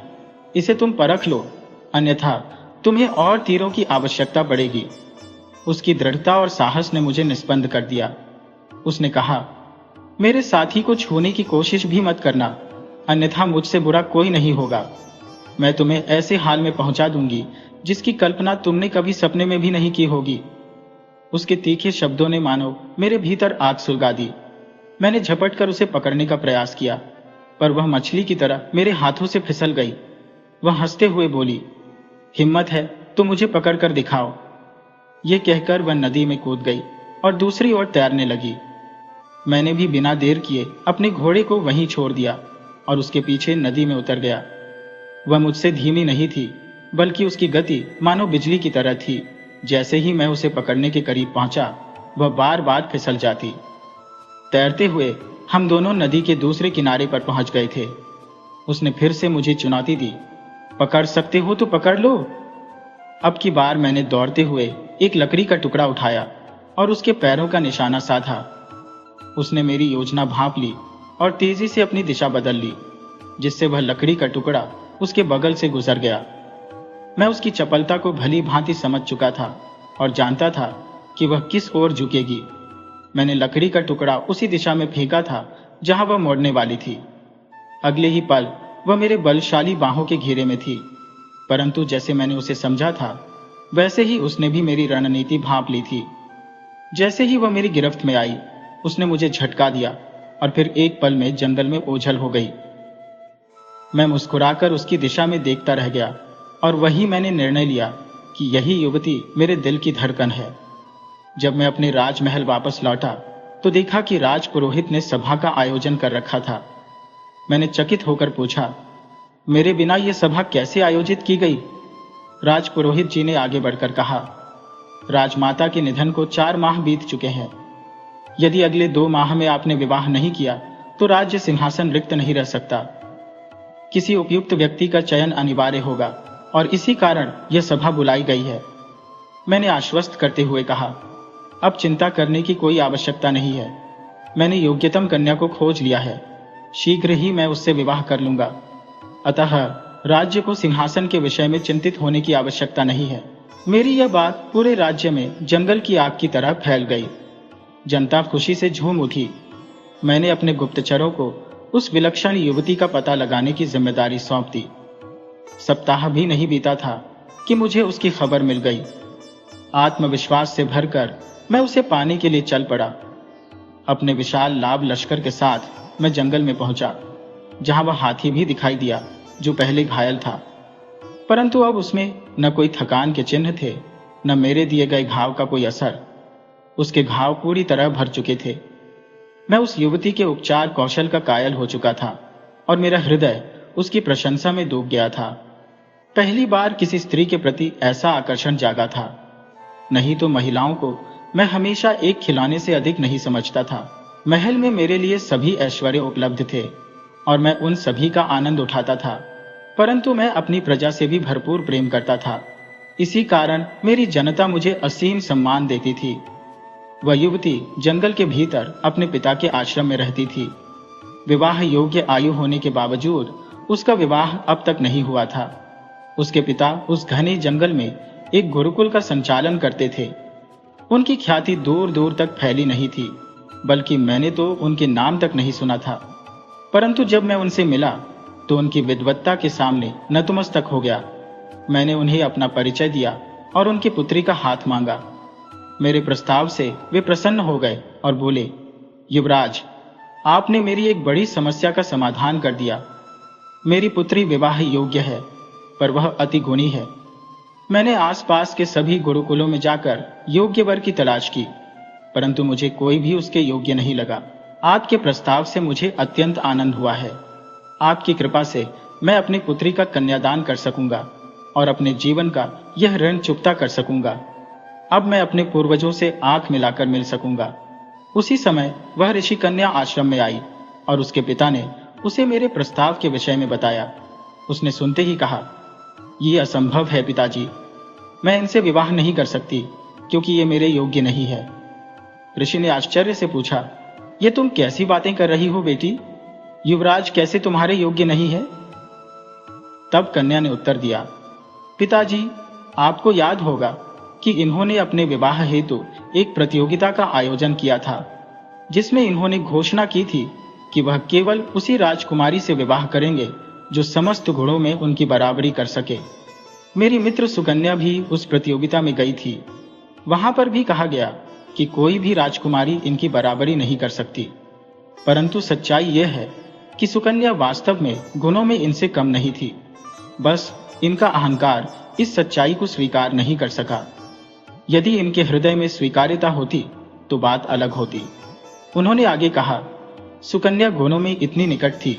इसे तुम परख लो, अन्यथा तुम्हें और तीरों की आवश्यकता पड़ेगी। उसकी दृढ़ता और साहस ने मुझे निस्पंद कर दिया। उसने कहा, मेरे साथी को छूने की कोशिश भी मत करना, अन्यथा मुझसे बुरा कोई नहीं होगा। मैं तुम्हें ऐसे हाल में पहुंचा दूंगी जिसकी कल्पना तुमने कभी सपने में भी नहीं की होगी। उसके तीखे शब्दों ने मानो मेरे भीतर आग सुलगा दी। मैंने झपट कर उसे पकड़ने का प्रयास किया, पर वह मछली की तरह मेरे हाथों से फिसल गई। वह हंसते हुए बोली, हिम्मत है तो मुझे पकड़ कर दिखाओ। ये कहकर वह नदी में कूद गई और दूसरी ओर तैरने लगी। मैंने भी बिना देर किए अपने घोड़े को वहीं छोड़ दिया और उसके पीछे नदी में उतर गया। वह मुझसे धीमी नहीं थी, बल्कि उसकी गति मानो बिजली की तरह थी। जैसे ही मैं उसे पकड़ने के करीब पहुंचा, वह बार बार फिसल जाती। तैरते हुए हम दोनों नदी के दूसरे किनारे पर पहुंच गए थे। उसने फिर से मुझे चुनौती दी, पकड़ सकते हो तो पकड़ लो। अब की बार मैंने दौड़ते हुए एक लकड़ी का टुकड़ा उठाया और उसके पैरों का निशाना साधा। उसने मेरी योजना भांप ली और तेजी से अपनी दिशा बदल ली, जिससे वह लकड़ी का टुकड़ा उसके बगल से गुजर गया। मैं उसकी चपलता को भली भांति समझ चुका था और जानता था कि वह किस ओर झुकेगी। मैंने लकड़ी का टुकड़ा उसी दिशा में फेंका था जहां वह मोड़ने वाली थी। अगले ही पल वह मेरे बलशाली बाहों के घेरे में थी, परंतु जैसे मैंने उसे समझा था वैसे ही उसने भी मेरी रणनीति भांप ली थी। जैसे ही वह मेरी गिरफ्त में आई, उसने मुझे झटका दिया और फिर एक पल में जंगल में ओझल हो गई। मैं मुस्कुराकर उसकी दिशा में देखता रह गया और वही मैंने निर्णय लिया कि यही युवती मेरे दिल की धड़कन है। जब मैं अपने राजमहल वापस लौटा तो देखा कि राजपुरोहित ने सभा का आयोजन कर रखा था। मैंने चकित होकर पूछा, मेरे बिना यह सभा कैसे आयोजित की गई? राजपुरोहित जी ने आगे बढ़कर कहा, राजमाता के निधन को 4 माह बीत चुके हैं। यदि अगले 2 माह में आपने विवाह नहीं किया तो राज्य सिंहासन रिक्त नहीं रह सकता। किसी उपयुक्त व्यक्ति का चयन अनिवार्य होगा और इसी कारण यह सभा बुलाई गई है। मैंने आश्वस्त करते हुए कहा, अब चिंता करने की कोई आवश्यकता नहीं है। मैंने योग्यतम कन्या को खोज लिया है, शीघ्र ही मैं उससे विवाह कर लूंगा। अतः राज्य को सिंहासन के विषय में चिंतित होने की आवश्यकता नहीं है। मेरी यह बात पूरे राज्य में जंगल की आग की तरह फैल गई। जनता खुशी से झूम उठी। मैंने अपने गुप्तचरों को उस विलक्षण युवती का पता लगाने की जिम्मेदारी सौंप दी। सप्ताह भी नहीं बीता था कि मुझे उसकी खबर मिल गई। आत्मविश्वास से भरकर मैं उसे पाने के लिए चल पड़ा। अपने विशाल लाभ लश्कर के साथ मैं जंगल में पहुंचा, जहां वह हाथी भी दिखाई दिया जो पहले घायल था, परंतु अब उसमें न कोई थकान के चिन्ह थे, न मेरे दिए गए घाव का कोई असर। उसके घाव पूरी तरह भर चुके थे। मैं उस युवती के उपचार कौशल का कायल हो चुका था और मेरा हृदय उसकी प्रशंसा में डूब गया था। पहली बार किसी स्त्री के प्रति ऐसा आकर्षण जागा था। नहीं तो महिलाओं को मैं हमेशा एक खिलौने से अधिक नहीं समझता था। महल में मेरे लिए सभी ऐश्वर्य उपलब्ध थे और मैं उन सभी का आनंद उठाता था, परंतु मैं अपनी प्रजा से भी भरपूर प्रेम करता था। इसी कारण मेरी जनता मुझे असीम सम्मान देती थी। वह युवती जंगल के भीतर अपने पिता के आश्रम में रहती थी। विवाह योग्य आयु होने के बावजूद उसका विवाह अब तक नहीं हुआ था। उसके पिता उस घने जंगल में एक गुरुकुल का संचालन करते थे। उनकी ख्याति दूर दूर तक फैली नहीं थी, बल्कि मैंने तो उनके नाम तक नहीं सुना था। परंतु जब मैं उनसे मिला तो उनकी विद्वत्ता के सामने नतमस्तक हो गया। मैंने उन्हें अपना परिचय दिया और उनकी पुत्री का हाथ मांगा। मेरे प्रस्ताव से वे प्रसन्न हो गए और बोले, युवराज, आपने मेरी एक बड़ी समस्या का समाधान कर दिया। मेरी पुत्री विवाह योग्य है, पर वह अति गुणी है। मैंने आसपास के सभी गुरुकुलों में जाकर योग्य वर की तलाश की, परंतु मुझे कोई भी उसके योग्य नहीं लगा। आपके प्रस्ताव से मुझे अत्यंत आनंद हुआ है। आपकी कृपा से मैं अपनी पुत्री का कन्यादान कर सकूंगा और अपने जीवन का यह ऋण चुकता कर सकूंगा। अब मैं अपने पूर्वजों से आंख मिलाकर मिल सकूंगा। उसी समय वह ऋषि कन्या आश्रम में आई और उसके पिता ने उसे मेरे प्रस्ताव के विषय में बताया। उसने सुनते ही कहा, यह असंभव है पिताजी, मैं इनसे विवाह नहीं कर सकती क्योंकि ये मेरे योग्य नहीं है। ऋषि ने आश्चर्य से पूछा, ये तुम कैसी बातें कर रही हो बेटी? युवराज कैसे तुम्हारे योग्य नहीं है? तब कन्या ने उत्तर दिया, पिताजी, आपको याद होगा कि इन्होंने अपने विवाह हेतु एक प्रतियोगिता का आयोजन किया था, जिसमें इन्होंने घोषणा की थी कि वह केवल उसी राजकुमारी से विवाह करेंगे जो समस्त गुणों में उनकी बराबरी कर सके। मेरी मित्र सुकन्या भी उस प्रतियोगिता में गई थी। वहां पर भी कहा गया कि कोई भी राजकुमारी इनकी बराबरी नहीं कर सकती, परंतु सच्चाई यह है कि सुकन्या वास्तव में गुणों में इनसे कम नहीं थी। बस इनका अहंकार इस सच्चाई को स्वीकार नहीं कर सका। यदि इनके हृदय में स्वीकार्यता होती तो बात अलग होती। उन्होंने आगे कहा, सुकन्या गुणों में इतनी निकट थी,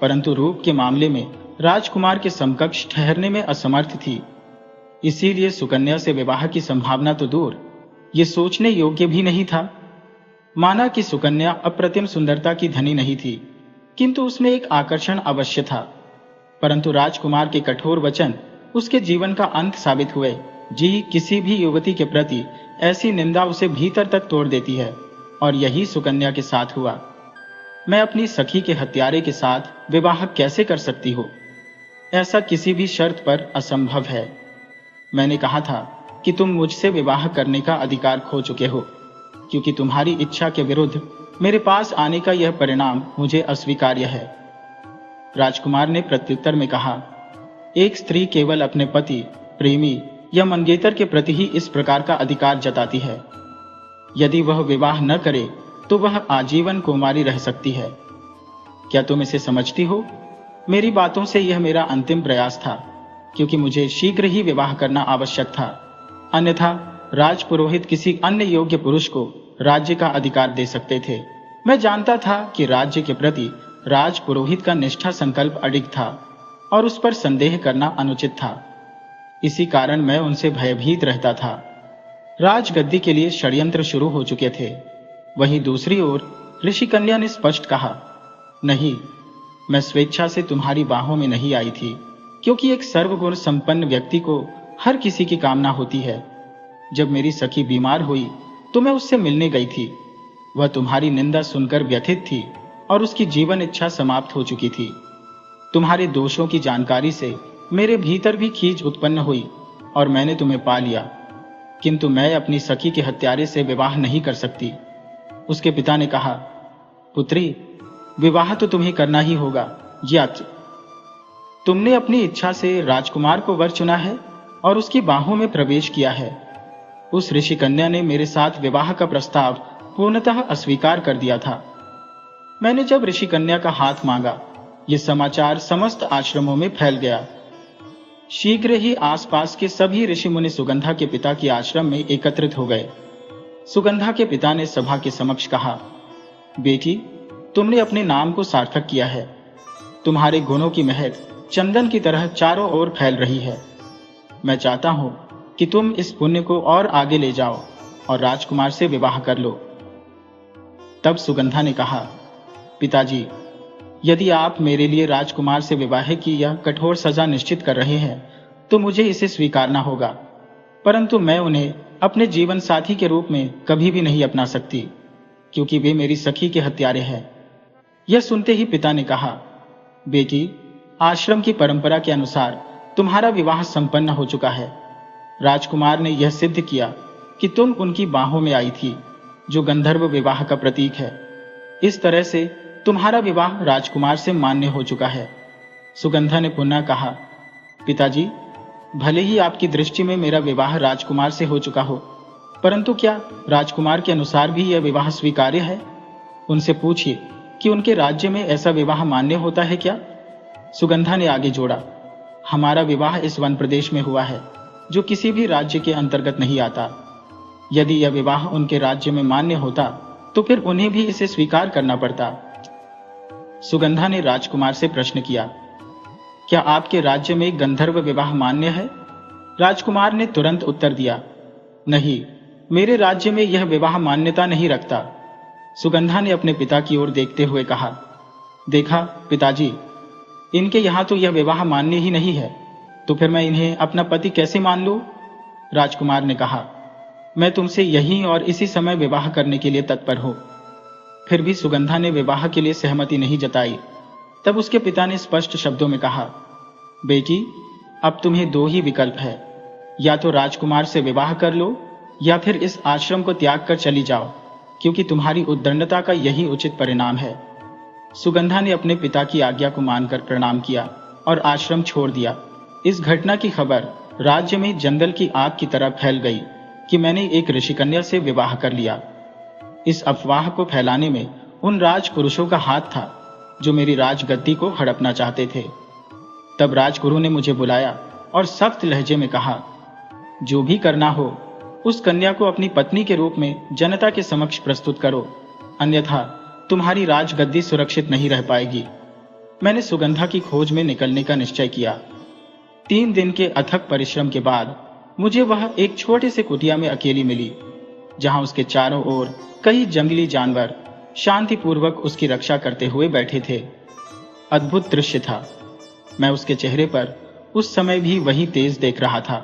परंतु रूप के मामले में राजकुमार के समकक्ष ठहरने में असमर्थ थी। इसीलिए सुकन्या से विवाह की संभावना तो दूर, ये सोचने योग्य भी नहीं था। माना कि सुकन्या अप्रतिम सुंदरता की धनी नहीं थी, किंतु उसमें एक आकर्षण अवश्य था। परंतु राजकुमार के कठोर वचन उसके जीवन का अंत साबित हुए। जी, किसी भी युवती के प्रति ऐसी निंदा उसे भीतर तक तोड़ देती है, और यही सुकन्या के साथ हुआ। मैं अपनी सखी के हत्यारे के साथ विवाह कैसे कर सकती हूँ? ऐसा किसी भी शर्त पर असंभव है। मैंने कहा था कि तुम मुझसे विवाह करने का अधिकार खो चुके हो, क्योंकि तुम्हारी इच्छा के विरुद्ध मेरे पास आने का यह परिणाम मुझे अस्वीकार्य है। राजकुमार ने प्रत्युत्तर में कहा, एक स्त्री केवल अपने पति, प्रेमी या मंगेतर के प्रति ही इस प्रकार का अधिकार जताती है। यदि वह विवाह न करे तो वह आजीवन कुमारी रह सकती है। क्या तुम इसे समझती हो? मेरी बातों से यह मेरा अंतिम प्रयास था, क्योंकि मुझे शीघ्र ही विवाह करना आवश्यक था, अन्यथा राजपुरोहित किसी अन्य योग्य पुरुष को राज्य का अधिकार दे सकते थे। मैं जानता था कि राज्य के प्रति राजपुरोहित का निष्ठा संकल्प अडिग था और उस पर संदेह करना अनुचित था। इसी कारण मैं उनसे भयभीत रहता था। राजगद्दी के लिए षड्यंत्र शुरू हो चुके थे। वहीं दूसरी ओर ऋषि कन्या ने स्पष्ट कहा, नहीं, मैं स्वेच्छा से तुम्हारी बाहों में नहीं आई थी, क्योंकि एक सर्वगुण संपन्न व्यक्ति को हर किसी की कामना होती है। जब मेरी सखी बीमार हुई तो मैं उससे मिलने गई थी। वह तुम्हारी निंदा सुनकर व्यथित थी और उसकी जीवन इच्छा समाप्त हो चुकी थी। तुम्हारे दोषों की जानकारी से मेरे भीतर भी खींच उत्पन्न हुई और मैंने तुम्हें पा लिया, किंतु मैं अपनी सखी के हत्यारे से विवाह नहीं कर सकती। उसके पिता ने कहा, पुत्री, विवाह तो तुम्हें करना ही होगा। यत् तुमने अपनी इच्छा से राजकुमार को वर चुना है और उसकी बाहों में प्रवेश किया है। उस ऋषि कन्या ने मेरे साथ विवाह का प्रस्ताव पूर्णतः अस्वीकार कर दिया था। मैंने जब ऋषि कन्या का हाथ मांगा, यह समाचार समस्त आश्रमों में फैल गया। शीघ्र ही आसपास के सभी ऋषि मुनि सुगंधा के पिता के आश्रम में एकत्रित हो गए। सुगंधा के पिता ने सभा के समक्ष कहा, बेटी, तुमने अपने नाम को सार्थक किया है। तुम्हारे गुणों की महक चंदन की तरह चारों ओर फैल रही है। मैं चाहता हूं कि तुम इस पुण्य को और आगे ले जाओ और राजकुमार से विवाह कर लो। तब सुगंधा ने कहा, पिताजी, यदि आप मेरे लिए राजकुमार से विवाह की यह कठोर सजा निश्चित कर रहे हैं तो मुझे इसे स्वीकारना होगा, परंतु मैं उन्हें अपने जीवन साथी के रूप में कभी भी नहीं अपना सकती, क्योंकि वे मेरी सखी के हत्यारे हैं। यह सुनते ही पिता ने कहा, बेटी, आश्रम की परंपरा के अनुसार तुम्हारा विवाह संपन्न हो चुका है। राजकुमार ने यह सिद्ध किया कि तुम उनकी बाहों में आई थी, जो गंधर्व विवाह का प्रतीक है। इस तरह से तुम्हारा विवाह राजकुमार से मान्य हो चुका है। सुगंधा ने पुनः कहा, पिताजी, भले ही आपकी दृष्टि में मेरा विवाह राजकुमार से हो चुका हो, परंतु क्या राजकुमार के अनुसार भी यह विवाह स्वीकार्य है? उनसे पूछिए कि उनके राज्य में ऐसा विवाह मान्य होता है क्या? सुगंधा ने आगे जोड़ा, हमारा विवाह इस वन प्रदेश में हुआ है, जो किसी भी राज्य के अंतर्गत नहीं आता। यदि यह विवाह उनके राज्य में मान्य होता तो फिर उन्हें भी इसे स्वीकार करना पड़ता। सुगंधा ने राजकुमार से प्रश्न किया, क्या आपके राज्य में गंधर्व विवाह मान्य है? राजकुमार ने तुरंत उत्तर दिया, नहीं, मेरे राज्य में यह विवाह मान्यता नहीं रखता। सुगंधा ने अपने पिता की ओर देखते हुए कहा, देखा पिताजी, इनके यहां तो यह विवाह मान्य ही नहीं है, तो फिर मैं इन्हें अपना पति कैसे मान लूं? राजकुमार ने कहा, मैं तुमसे यहीं और इसी समय विवाह करने के लिए तत्पर हूं। फिर भी सुगंधा ने विवाह के लिए सहमति नहीं जताई। तब उसके पिता ने स्पष्ट शब्दों में कहा, बेटी, अब तुम्हें दो ही विकल्प है, या तो राजकुमार से विवाह कर लो या फिर इस आश्रम को त्याग कर चली जाओ, क्योंकि तुम्हारी उद्दंडता का यही उचित परिणाम है। सुगंधा ने अपने पिता की आज्ञा को मानकर प्रणाम किया और आश्रम छोड़ दिया। इस घटना की खबर राज्य में जंगल की आग की तरह फैल गई कि मैंने एक ऋषिकन्या से विवाह कर लिया। इस अफवाह को फैलाने में उन राजपुरुषों का हाथ था जो मेरी राजगद्दी को हड़पना चाहते थे। तब राजगुरु ने मुझे बुलाया और सख्त लहजे में कहा, जो भी करना हो उस कन्या को अपनी पत्नी के रूप में जनता के समक्ष प्रस्तुत करो, अन्यथा तुम्हारी राजगद्दी सुरक्षित नहीं रह पाएगी। मैंने सुगंधा की खोज में निकलने का निश्चय किया। 3 दिन के अथक परिश्रम के बाद मुझे वह एक छोटे से कुटिया में अकेली मिली, जहां उसके चारों ओर कई जंगली जानवर शांतिपूर्वक उसकी रक्षा करते हुए बैठे थे। अद्भुत दृश्य था। मैं उसके चेहरे पर उस समय भी वही तेज देख रहा था।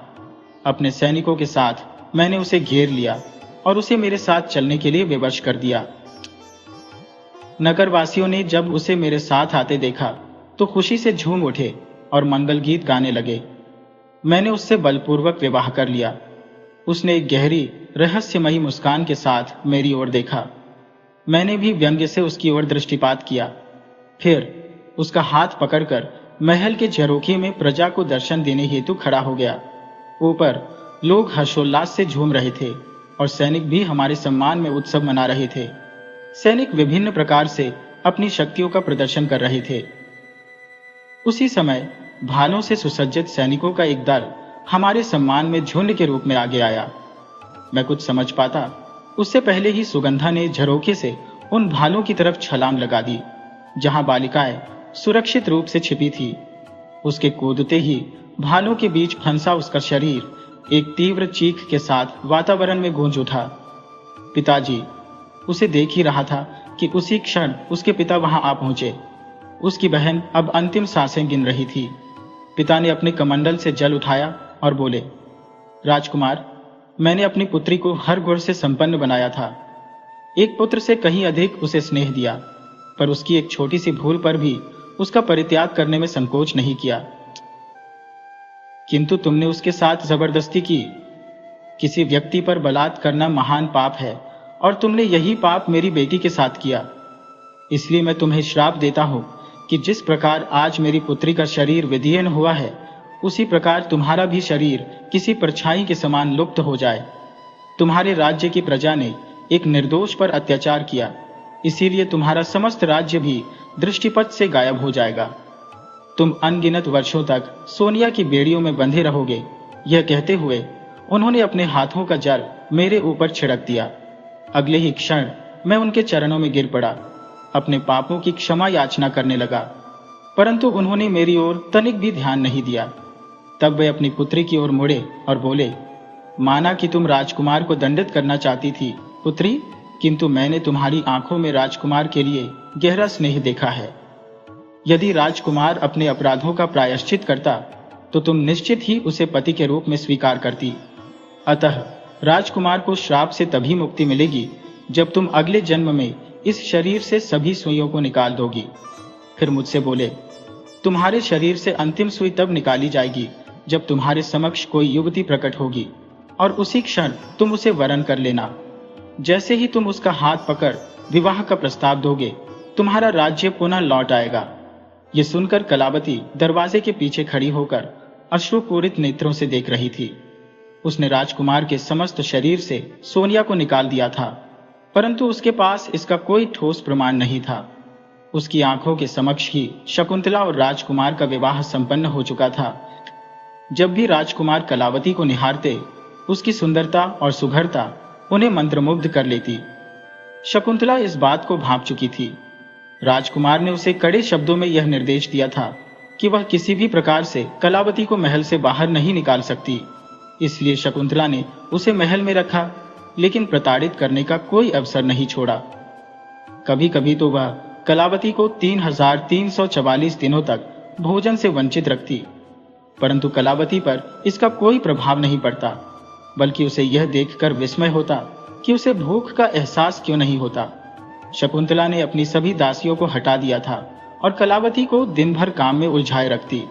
अपने सैनिकों के साथ मैंने उसे घेर लिया और उसे मेरे साथ चलने के लिए विवश कर दिया। नगरवासियों ने जब उसे मेरे साथ आते देखा तो खुशी से झूम उठे और मंगल गीत गाने लगे। मैंने उससे बलपूर्वक विवाह कर लिया। उसने एक गहरी रहस्यमयी मुस्कान के साथ मेरी ओर देखा। मैंने भी व्यंग्य से उसकी ओर दृष्टिपात किया। फिर उसका हाथ पकड़कर महल के झरोखे में प्रजा को दर्शन देने हेतु खड़ा हो गया। ऊपर लोग हर्षोल्लास से झूम रहे थे और सैनिक भी हमारे सम्मान में उत्सव मना रहे थे। सैनिक विभिन्न प्रकार से अपनी शक्तियों का प्रदर्शन कर रहे थे। उसी समय भालों से सुसज्जित सैनिकों का एक दल हमारे सम्मान में झुंड के रूप में आगे आया। मैं कुछ समझ पाता उससे पहले ही सुगंधा ने झरोखे से उन भालों की तरफ छलांग लगा दी जहां बालिकाएं सुरक्षित रूप से छिपी थी। उसके कूदते ही भालों के बीच फंसा उसका शरीर एक तीव्र चीख के साथ वातावरण में गूंज उठा। पिताजी उसे देख ही रहा था कि उसी क्षण उसके पिता वहां आ पहुंचे। उसकी बहन अब अंतिम सांसें गिन रही थी। पिता ने अपने कमंडल से जल उठाया और बोले, राजकुमार, मैंने अपनी पुत्री को हर गुण से संपन्न बनाया था। एक पुत्र से कहीं अधिक उसे स्नेह दिया, पर उसकी एक छोटी सी भूल पर भी उसका परित्याग करने में संकोच नहीं किया। किंतु तुमने उसके साथ जबरदस्ती की। किसी व्यक्ति पर बलात्कार करना महान पाप है और तुमने यही पाप मेरी बेटी के साथ किया। इसलिए मैं तुम्हें श्राप देता हूं कि जिस प्रकार आज मेरी पुत्री का शरीर विदीर्ण हुआ है, उसी प्रकार तुम्हारा भी शरीर किसी परछाई के समान लुप्त हो जाए। तुम्हारे राज्य की प्रजा ने एक निर्दोष पर अत्याचार किया, इसीलिए तुम्हारा समस्त राज्य भी दृष्टिपथ से गायब हो जाएगा। तुम अनगिनत वर्षों तक सोनिया की बेड़ियों में बंधे रहोगे। यह कहते हुए उन्होंने अपने हाथों का जल मेरे ऊपर छिड़क दिया। अगले ही क्षण मैं उनके चरणों में गिर पड़ा, अपने पापों की क्षमा याचना करने लगा, परंतु उन्होंने मेरी ओर तनिक भी ध्यान नहीं दिया। तब वे अपनी पुत्री की ओर मुड़े और बोले, माना कि तुम राजकुमार को दंडित करना चाहती थी पुत्री, किंतु मैंने तुम्हारी आंखों में राजकुमार के लिए गहरा स्नेह देखा है। यदि राजकुमार अपने अपराधों का प्रायश्चित करता तो तुम निश्चित ही उसे पति के रूप में स्वीकार करती। अतः राजकुमार को श्राप से तभी मुक्ति मिलेगी जब तुम अगले जन्म में इस शरीर से सभी सुइयों को निकाल दोगी। फिर मुझसे बोले, तुम्हारे शरीर से अंतिम सुई तब निकाली जाएगी जब तुम्हारे समक्ष कोई युवती प्रकट होगी और उसी क्षण तुम उसे वरण कर लेना। जैसे ही तुम उसका हाथ पकड़ विवाह का प्रस्ताव दोगे, तुम्हारा राज्य पुनः लौट आएगा। ये सुनकर कलावती दरवाजे के पीछे खड़ी होकर अश्रुपूरित नेत्रों से देख रही थी। उसने राजकुमार के समस्त शरीर से सोनिया को निकाल दिया था, परंतु उसके पास इसका कोई ठोस प्रमाण नहीं था। उसकी आंखों के समक्ष ही शकुंतला और राजकुमार का विवाह संपन्न हो चुका था। जब भी राजकुमार कलावती को निहारते, उसकी सुंदरता और सुघरता उन्हें मंत्रमुग्ध कर लेती। शकुंतला इस बात को भांप चुकी थी। राजकुमार ने उसे कड़े शब्दों में यह निर्देश दिया था कि वह किसी भी प्रकार से कलावती को महल से बाहर नहीं निकाल सकती। इसलिए शकुंतला ने उसे महल में रखा, लेकिन प्रताड़ित करने का कोई अवसर नहीं छोड़ा। कभी कभी तो वह कलावती को 3344 दिनों तक भोजन से वंचित रखती, परंतु कलावती पर इसका कोई प्रभाव नहीं पड़ता, बल्कि उसे यह देखकर विस्मय होता कि उसे भूख का एहसास क्यों नहीं होता। शकुंतला ने अपनी सभी दासियों को हटा दिया था और कलावती को दिन भर काम में उलझाए रखती।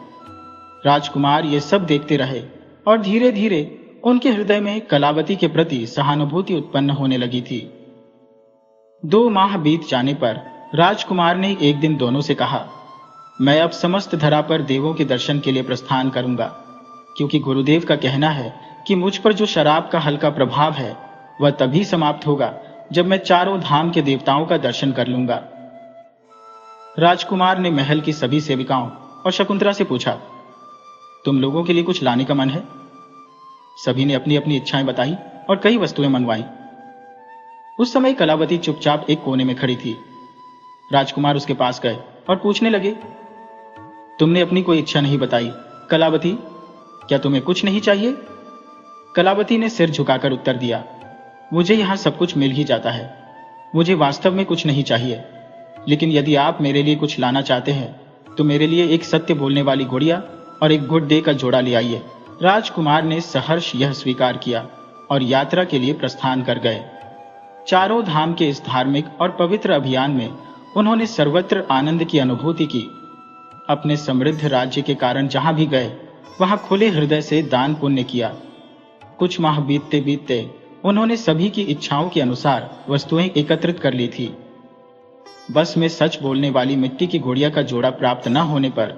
राजकुमार ये सब देखते रहे और धीरे धीरे उनके हृदय में कलावती के प्रति सहानुभूति उत्पन्न होने लगी थी। 2 माह बीत जाने पर राजकुमार ने एक दिन दोनों से कहा, मैं अब समस्त धरा पर देवों के दर्शन के लिए प्रस्थान करूंगा, क्योंकि गुरुदेव का कहना है कि मुझ पर जो शराब का हल्का प्रभाव है वह तभी समाप्त होगा जब मैं चारों धाम के देवताओं का दर्शन कर लूंगा। राजकुमार ने महल की सभी सेविकाओं और शकुंतला से पूछा, तुम लोगों के लिए कुछ लाने का मन है? सभी ने अपनी अपनी इच्छाएं बताई और कई वस्तुएं मंगवाई। उस समय कलावती चुपचाप एक कोने में खड़ी थी। राजकुमार उसके पास गए और पूछने लगे, तुमने अपनी कोई इच्छा नहीं बताई कलावती, क्या तुम्हें कुछ नहीं चाहिए? कलावती ने सिर झुकाकर उत्तर दिया, मुझे यहां सब कुछ मिल ही जाता है, मुझे वास्तव में कुछ नहीं चाहिए। लेकिन यदि आप मेरे लिए कुछ लाना चाहते हैं तो मेरे लिए एक सत्य बोलने वाली गुड़िया और एक गुड्डे का जोड़ा ले आइए। राजकुमार ने सहर्ष यह स्वीकार किया और यात्रा के लिए प्रस्थान कर गए। चारों धाम के इस धार्मिक और पवित्र अभियान में उन्होंने सर्वत्र आनंद की अनुभूति की। अपने समृद्ध राज्य के कारण जहां भी गए वहां खुले हृदय से दान पुण्य किया। कुछ माह बीतते बीतते उन्होंने सभी की इच्छाओं के अनुसार वस्तुएं एकत्रित कर ली थी। बस में सच बोलने वाली मिट्टी की गुड़िया का जोड़ा प्राप्त न होने पर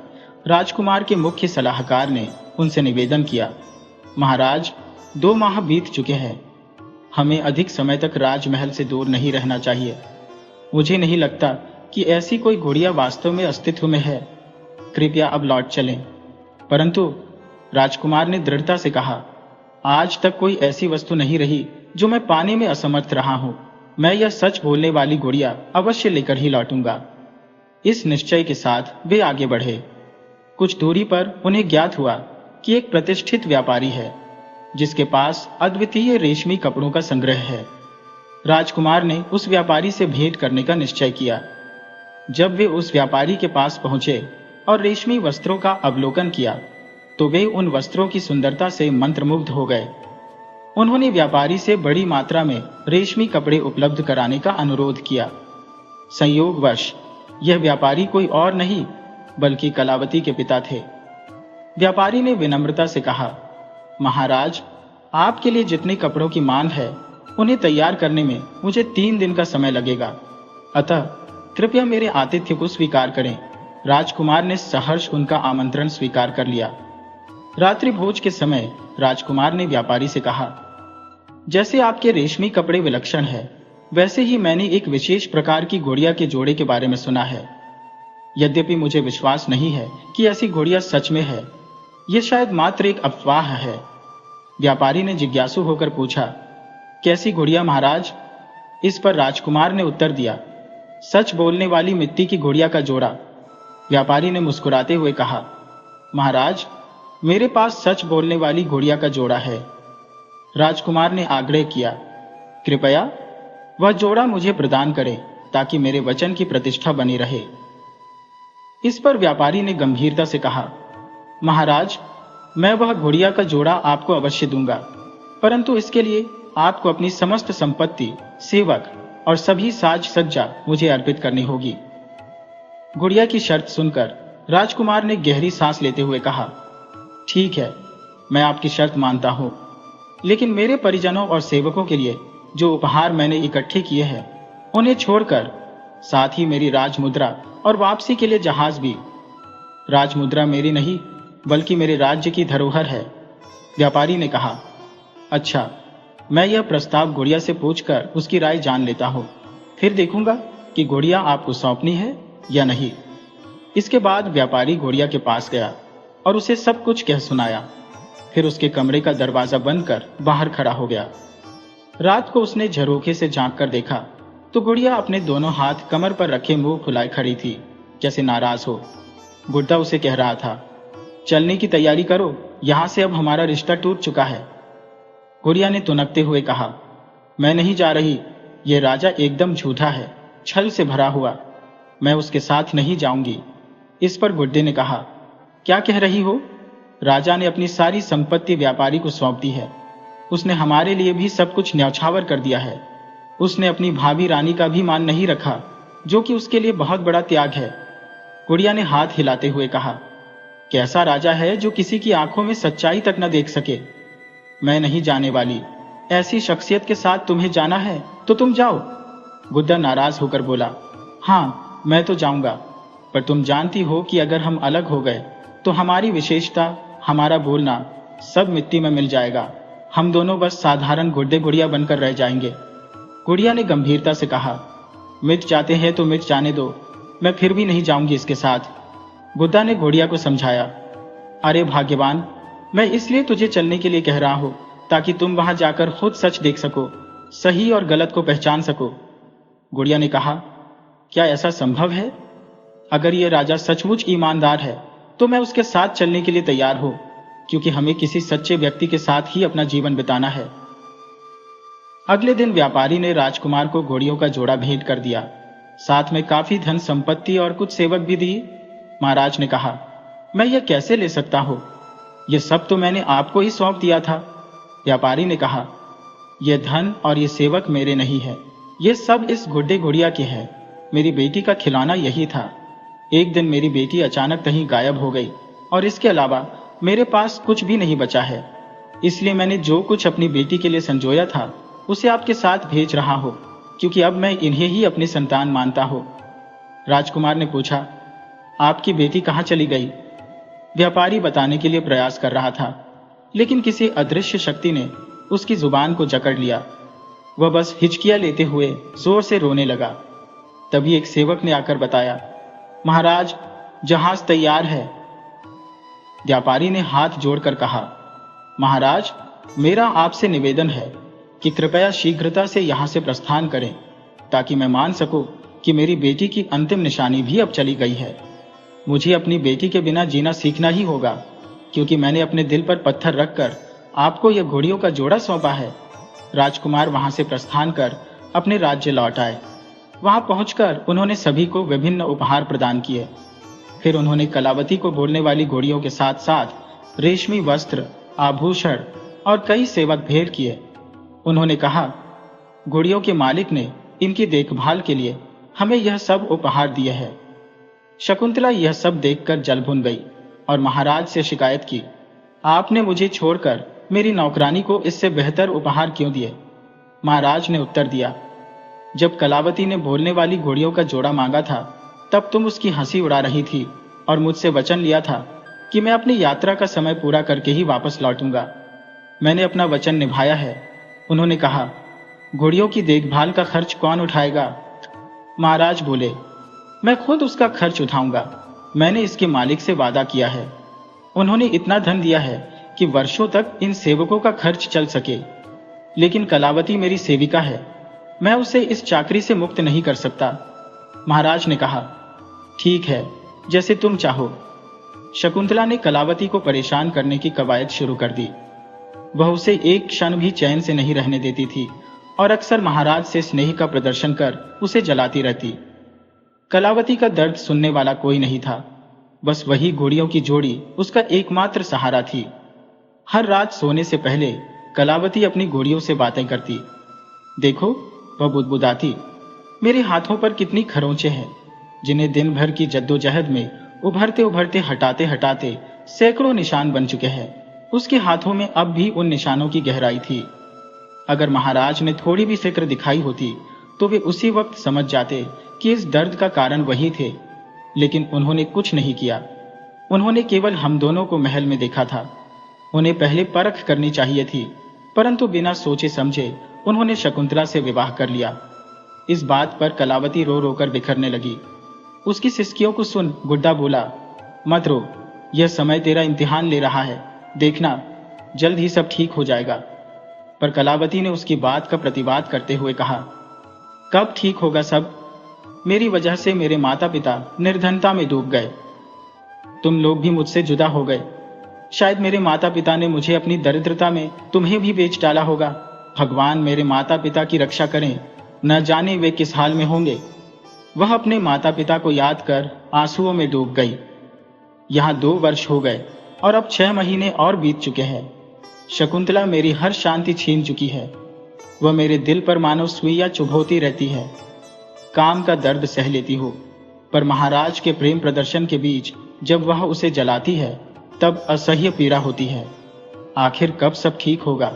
राजकुमार के मुख्य सलाहकार ने उनसे निवेदन किया, महाराज, 2 माह बीत चुके हैं। हमें अधिक समय तक राजमहल से दूर नहीं रहना चाहिए। मुझे नहीं लगता कि ऐसी कोई गुड़िया वास्तव में अस्तित्व में है। कृपया अब लौट चलें। परंतु राजकुमार ने दृढ़ता से कहा, आज तक कोई ऐसी वस्तु नहीं रही जो मैं पाने में असमर्थ रहा हूं। मैं यह सच बोलने वाली गुड़िया अवश्य लेकर ही लौटूंगा। इस निश्चय के साथ वे आगे बढ़े। कुछ दूरी पर उन्हें ज्ञात हुआ कि एक प्रतिष्ठित व्यापारी है जिसके पास अद्वितीय रेशमी कपड़ों का संग्रह है। राजकुमार ने उस व्यापारी से भेंट करने का निश्चय किया। जब वे उस व्यापारी के पास पहुंचे और रेशमी वस्त्रों का अवलोकन किया तो वे उन वस्त्रों की सुंदरता से मंत्रमुग्ध हो गए। उन्होंने व्यापारी से बड़ी मात्रा में रेशमी कपड़े उपलब्ध कराने का अनुरोध किया। संयोगवश यह व्यापारी कोई और नहीं बल्कि कलावती के पिता थे। व्यापारी ने विनम्रता से कहा, महाराज, आपके लिए जितने कपड़ों की मांग है उन्हें तैयार करने में मुझे 3 दिन का समय लगेगा, अतः कृपया मेरे आतिथ्य को स्वीकार करें। राजकुमार ने सहर्ष उनका आमंत्रण स्वीकार कर लिया। रात्रि भोज के समय राजकुमार ने व्यापारी से कहा, जैसे आपके रेशमी कपड़े विलक्षण है, वैसे ही मैंने एक विशेष प्रकार की गुड़िया के जोड़े के बारे में सुना है। यद्यपि मुझे विश्वास नहीं है कि ऐसी गुड़िया सच में है, यह शायद मात्र एक अफवाह है। व्यापारी ने जिज्ञासु होकर पूछा, कैसी गुड़िया महाराज? इस पर राजकुमार ने उत्तर दिया, सच बोलने वाली मिट्टी की गुड़िया का जोड़ा। व्यापारी ने मुस्कुराते हुए कहा, महाराज, मेरे पास सच बोलने वाली गुड़िया का जोड़ा है। राजकुमार ने आग्रह किया, कृपया वह जोड़ा मुझे प्रदान करें ताकि मेरे वचन की प्रतिष्ठा बनी रहे। इस पर व्यापारी ने गंभीरता से कहा, महाराज, मैं वह गुड़िया का जोड़ा आपको अवश्य दूंगा, परंतु इसके लिए आपको अपनी समस्त संपत्ति, सेवक और सभी साज सज्जा मुझे अर्पित करनी होगी। गुड़िया की शर्त सुनकर राजकुमार ने गहरी सांस लेते हुए कहा, ठीक है, मैं आपकी शर्त मानता हूं, लेकिन मेरे परिजनों और सेवकों के लिए जो उपहार मैंने इकट्ठे किए हैं उन्हें छोड़कर साथ ही मेरी राजमुद्रा और वापसी के लिए जहाज भी। राजमुद्रा मेरी नहीं बल्कि मेरे राज्य की धरोहर है। व्यापारी ने कहा, अच्छा, मैं यह प्रस्ताव गुड़िया से पूछकर उसकी राय जान लेता हूं, फिर देखूंगा कि गुड़िया आपको सौंपनी है या नहीं। इसके बाद व्यापारी गुड़िया के पास गया और उसे सब कुछ कह सुनाया। फिर उसके कमरे का दरवाजा बंद कर बाहर खड़ा हो गया। रात को उसने झरोखे से झांक कर देखा तो गुड़िया अपने दोनों हाथ कमर पर रखे मुंह फुलाए खड़ी थी, जैसे नाराज हो। गुड्डा उसे कह रहा था, चलने की तैयारी करो, यहां से अब हमारा रिश्ता टूट चुका है। गुड़िया ने तुनकते हुए कहा, मैं नहीं जा रही, यह राजा एकदम झूठा है, छल से भरा हुआ, मैं उसके साथ नहीं जाऊंगी। इस पर गुड्डे ने कहा, क्या कह रही हो? राजा ने अपनी सारी संपत्ति व्यापारी को सौंप दी है। उसने हमारे लिए भी सब कुछ न्यौछावर कर दिया है। उसने अपनी भाभी रानी का भी मान नहीं रखा, जो कि उसके लिए बहुत बड़ा त्याग है। गुड़िया ने हाथ हिलाते हुए कहा, कैसा राजा है जो किसी की आंखों में सच्चाई तक न देख सके? मैं नहीं जाने वाली। ऐसी शख्सियत के साथ तुम्हें जाना है तो तुम जाओ। गुड्डा नाराज होकर बोला, हाँ, मैं तो जाऊंगा, पर तुम जानती हो कि अगर हम अलग हो गए तो हमारी विशेषता, हमारा बोलना सब मिट्टी में मिल जाएगा। हम दोनों बस साधारण गुड्डे गुड़िया बनकर रह जाएंगे। गुड़िया ने गंभीरता से कहा, मिट जाते हैं तो मिट जाने दो, मैं फिर भी नहीं जाऊंगी इसके साथ। गुड्डा ने गुड़िया को समझाया, अरे भाग्यवान, मैं इसलिए तुझे चलने के लिए कह रहा हूं ताकि तुम वहां जाकर खुद सच देख सको, सही और गलत को पहचान सको। गुड़िया ने कहा, क्या ऐसा संभव है? अगर यह राजा सचमुच ईमानदार है तो मैं उसके साथ चलने के लिए तैयार हूं, क्योंकि हमें किसी सच्चे व्यक्ति के साथ ही अपना जीवन बिताना है। अगले दिन व्यापारी ने राजकुमार को घोड़ियों का जोड़ा भेंट कर दिया, साथ में काफी धन संपत्ति और कुछ सेवक भी दिए। महाराज ने कहा, मैं यह कैसे ले सकता हूं? यह सब तो मैंने आपको ही सौंप दिया था। व्यापारी ने कहा, यह धन और ये सेवक मेरे नहीं है, ये सब इस गुड्डे गुड़िया के हैं। मेरी बेटी का खिलौना यही था। एक दिन मेरी बेटी अचानक कहीं गायब हो गई और इसके अलावा मेरे पास कुछ भी नहीं बचा है, इसलिए मैंने जो कुछ अपनी बेटी के लिए संजोया था उसे आपके साथ भेज रहा हूं, क्योंकि अब मैं इन्हें ही अपनी संतान मानता हूं। राजकुमार ने पूछा, आपकी बेटी कहाँ चली गई? व्यापारी बताने के लिए प्रयास कर रहा था, लेकिन किसी अदृश्य शक्ति ने उसकी जुबान को जकड़ लिया। वह बस हिचकियां लेते हुए जोर से रोने लगा। तभी एक सेवक ने आकर बताया, महाराज, जहाज तैयार है। व्यापारी ने हाथ जोड़कर कहा, महाराज, मेरा आपसे निवेदन है कि कृपया शीघ्रता से यहां से प्रस्थान करें, ताकि मैं मान सकूं कि मेरी बेटी की अंतिम निशानी भी अब चली गई है। मुझे अपनी बेटी के बिना जीना सीखना ही होगा, क्योंकि मैंने अपने दिल पर पत्थर रखकर आपको यह घोड़ियों का जोड़ा सौंपा है। राजकुमार वहां से प्रस्थान कर अपने राज्य लौट आए। वहां पहुंचकर उन्होंने सभी को विभिन्न उपहार प्रदान किए। फिर उन्होंने कलावती को बोलने वाली घोड़ियों के साथ साथ रेशमी वस्त्र, आभूषण और कई सेवक भेंट किए। उन्होंने कहा, घोड़ियों के मालिक ने इनकी देखभाल के लिए हमें यह सब उपहार दिए हैं। शकुंतला यह सब देखकर जल भुन गई और महाराज से शिकायत की, आपने मुझे छोड़कर मेरी नौकरानी को इससे बेहतर उपहार क्यों दिए? महाराज ने उत्तर दिया, जब कलावती ने बोलने वाली घोड़ियों का जोड़ा मांगा था, तब तुम उसकी हंसी उड़ा रही थी और मुझसे वचन लिया था कि मैं अपनी यात्रा का समय पूरा करके ही वापस लौटूंगा। मैंने अपना वचन निभाया है। उन्होंने कहा, घोड़ियों की देखभाल का खर्च कौन उठाएगा? महाराज बोले, मैं खुद उसका खर्च उठाऊंगा। मैंने इसके मालिक से वादा किया है। उन्होंने इतना धन दिया है कि वर्षों तक इन सेवकों का खर्च चल सके। लेकिन कलावती मेरी सेविका है, मैं उसे इस चाकरी से मुक्त नहीं कर सकता। महाराज ने कहा, ठीक है, जैसे तुम चाहो। शकुंतला ने कलावती को परेशान करने की कवायद शुरू कर दी। वह उसे एक क्षण भी चैन से नहीं रहने देती थी और अक्सर महाराज से स्नेह का प्रदर्शन कर उसे जलाती रहती। कलावती का दर्द सुनने वाला कोई नहीं था। बस वही घोड़ियों की जोड़ी उसका एकमात्र सहारा थी। हर रात सोने से पहले कलावती अपनी घोड़ियों से बातें करती। देखो, वह बुदबुदाती, मेरे हाथों पर कितनी खरोंचे हैं, जिन्हें दिन भर की जद्दोजहद में उभरते उभरते हटाते हटाते सैकड़ों निशान बन चुके हैं। उसके हाथों में अब भी उन निशानों की गहराई थी। अगर महाराज ने थोड़ी भी फिक्र दिखाई होती तो वे उसी वक्त समझ जाते कि इस दर्द का कारण वही थे, लेकिन उन्होंने कुछ नहीं किया। उन्होंने केवल हम दोनों को महल में देखा था। उन्हें पहले परख करनी चाहिए थी, परंतु बिना सोचे समझे उन्होंने शकुंतला से विवाह कर लिया। इस बात पर कलावती रो रोकर बिखरने लगी। उसकी सिसकियों को सुन गुड्डा बोला, मत रो, यह समय तेरा इम्तिहान ले रहा है, देखना जल्द ही सब ठीक हो जाएगा। पर कलावती ने उसकी बात का प्रतिवाद करते हुए कहा, कब ठीक होगा सब? मेरी वजह से मेरे माता पिता निर्धनता में डूब गए। तुम लोग भी मुझसे जुदा हो गए। शायद मेरे माता पिता ने मुझे अपनी दरिद्रता में तुम्हें भी बेच डाला होगा। भगवान मेरे माता पिता की रक्षा करें, न जाने वे किस हाल में होंगे। वह अपने माता पिता को याद कर आंसुओं में डूब गई। यहाँ 2 वर्ष हो गए और अब 6 महीने और बीत चुके हैं। शकुंतला मेरी हर शांति छीन चुकी है। वह मेरे दिल पर मानो सुइयां चुभोती रहती है। काम का दर्द सह लेती हो, पर महाराज के प्रेम प्रदर्शन के बीच जब वह उसे जलाती है तब असह्य पीड़ा होती है। आखिर कब सब ठीक होगा?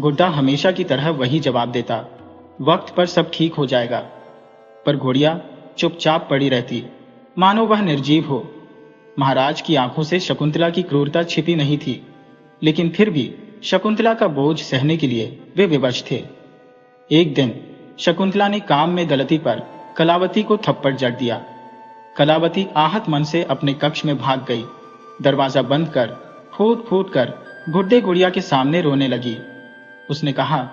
गुड्डा हमेशा की तरह वही जवाब देता, वक्त पर सब ठीक हो जाएगा। पर घोड़िया चुपचाप पड़ी रहती, मानो वह निर्जीव हो। महाराज की आंखों से शकुंतला की क्रूरता छिपी नहीं थी, लेकिन फिर भी शकुंतला का बोझ सहने के लिए वे विवश थे। एक दिन शकुंतला ने काम में गलती पर कलावती को थप्पड़ जड़ दिया। कलावती आहत मन से अपने कक्ष में भाग गई। दरवाजा बंद कर फूट फूट कर गुड्डे गुड़िया के सामने रोने लगी। उसने कहा,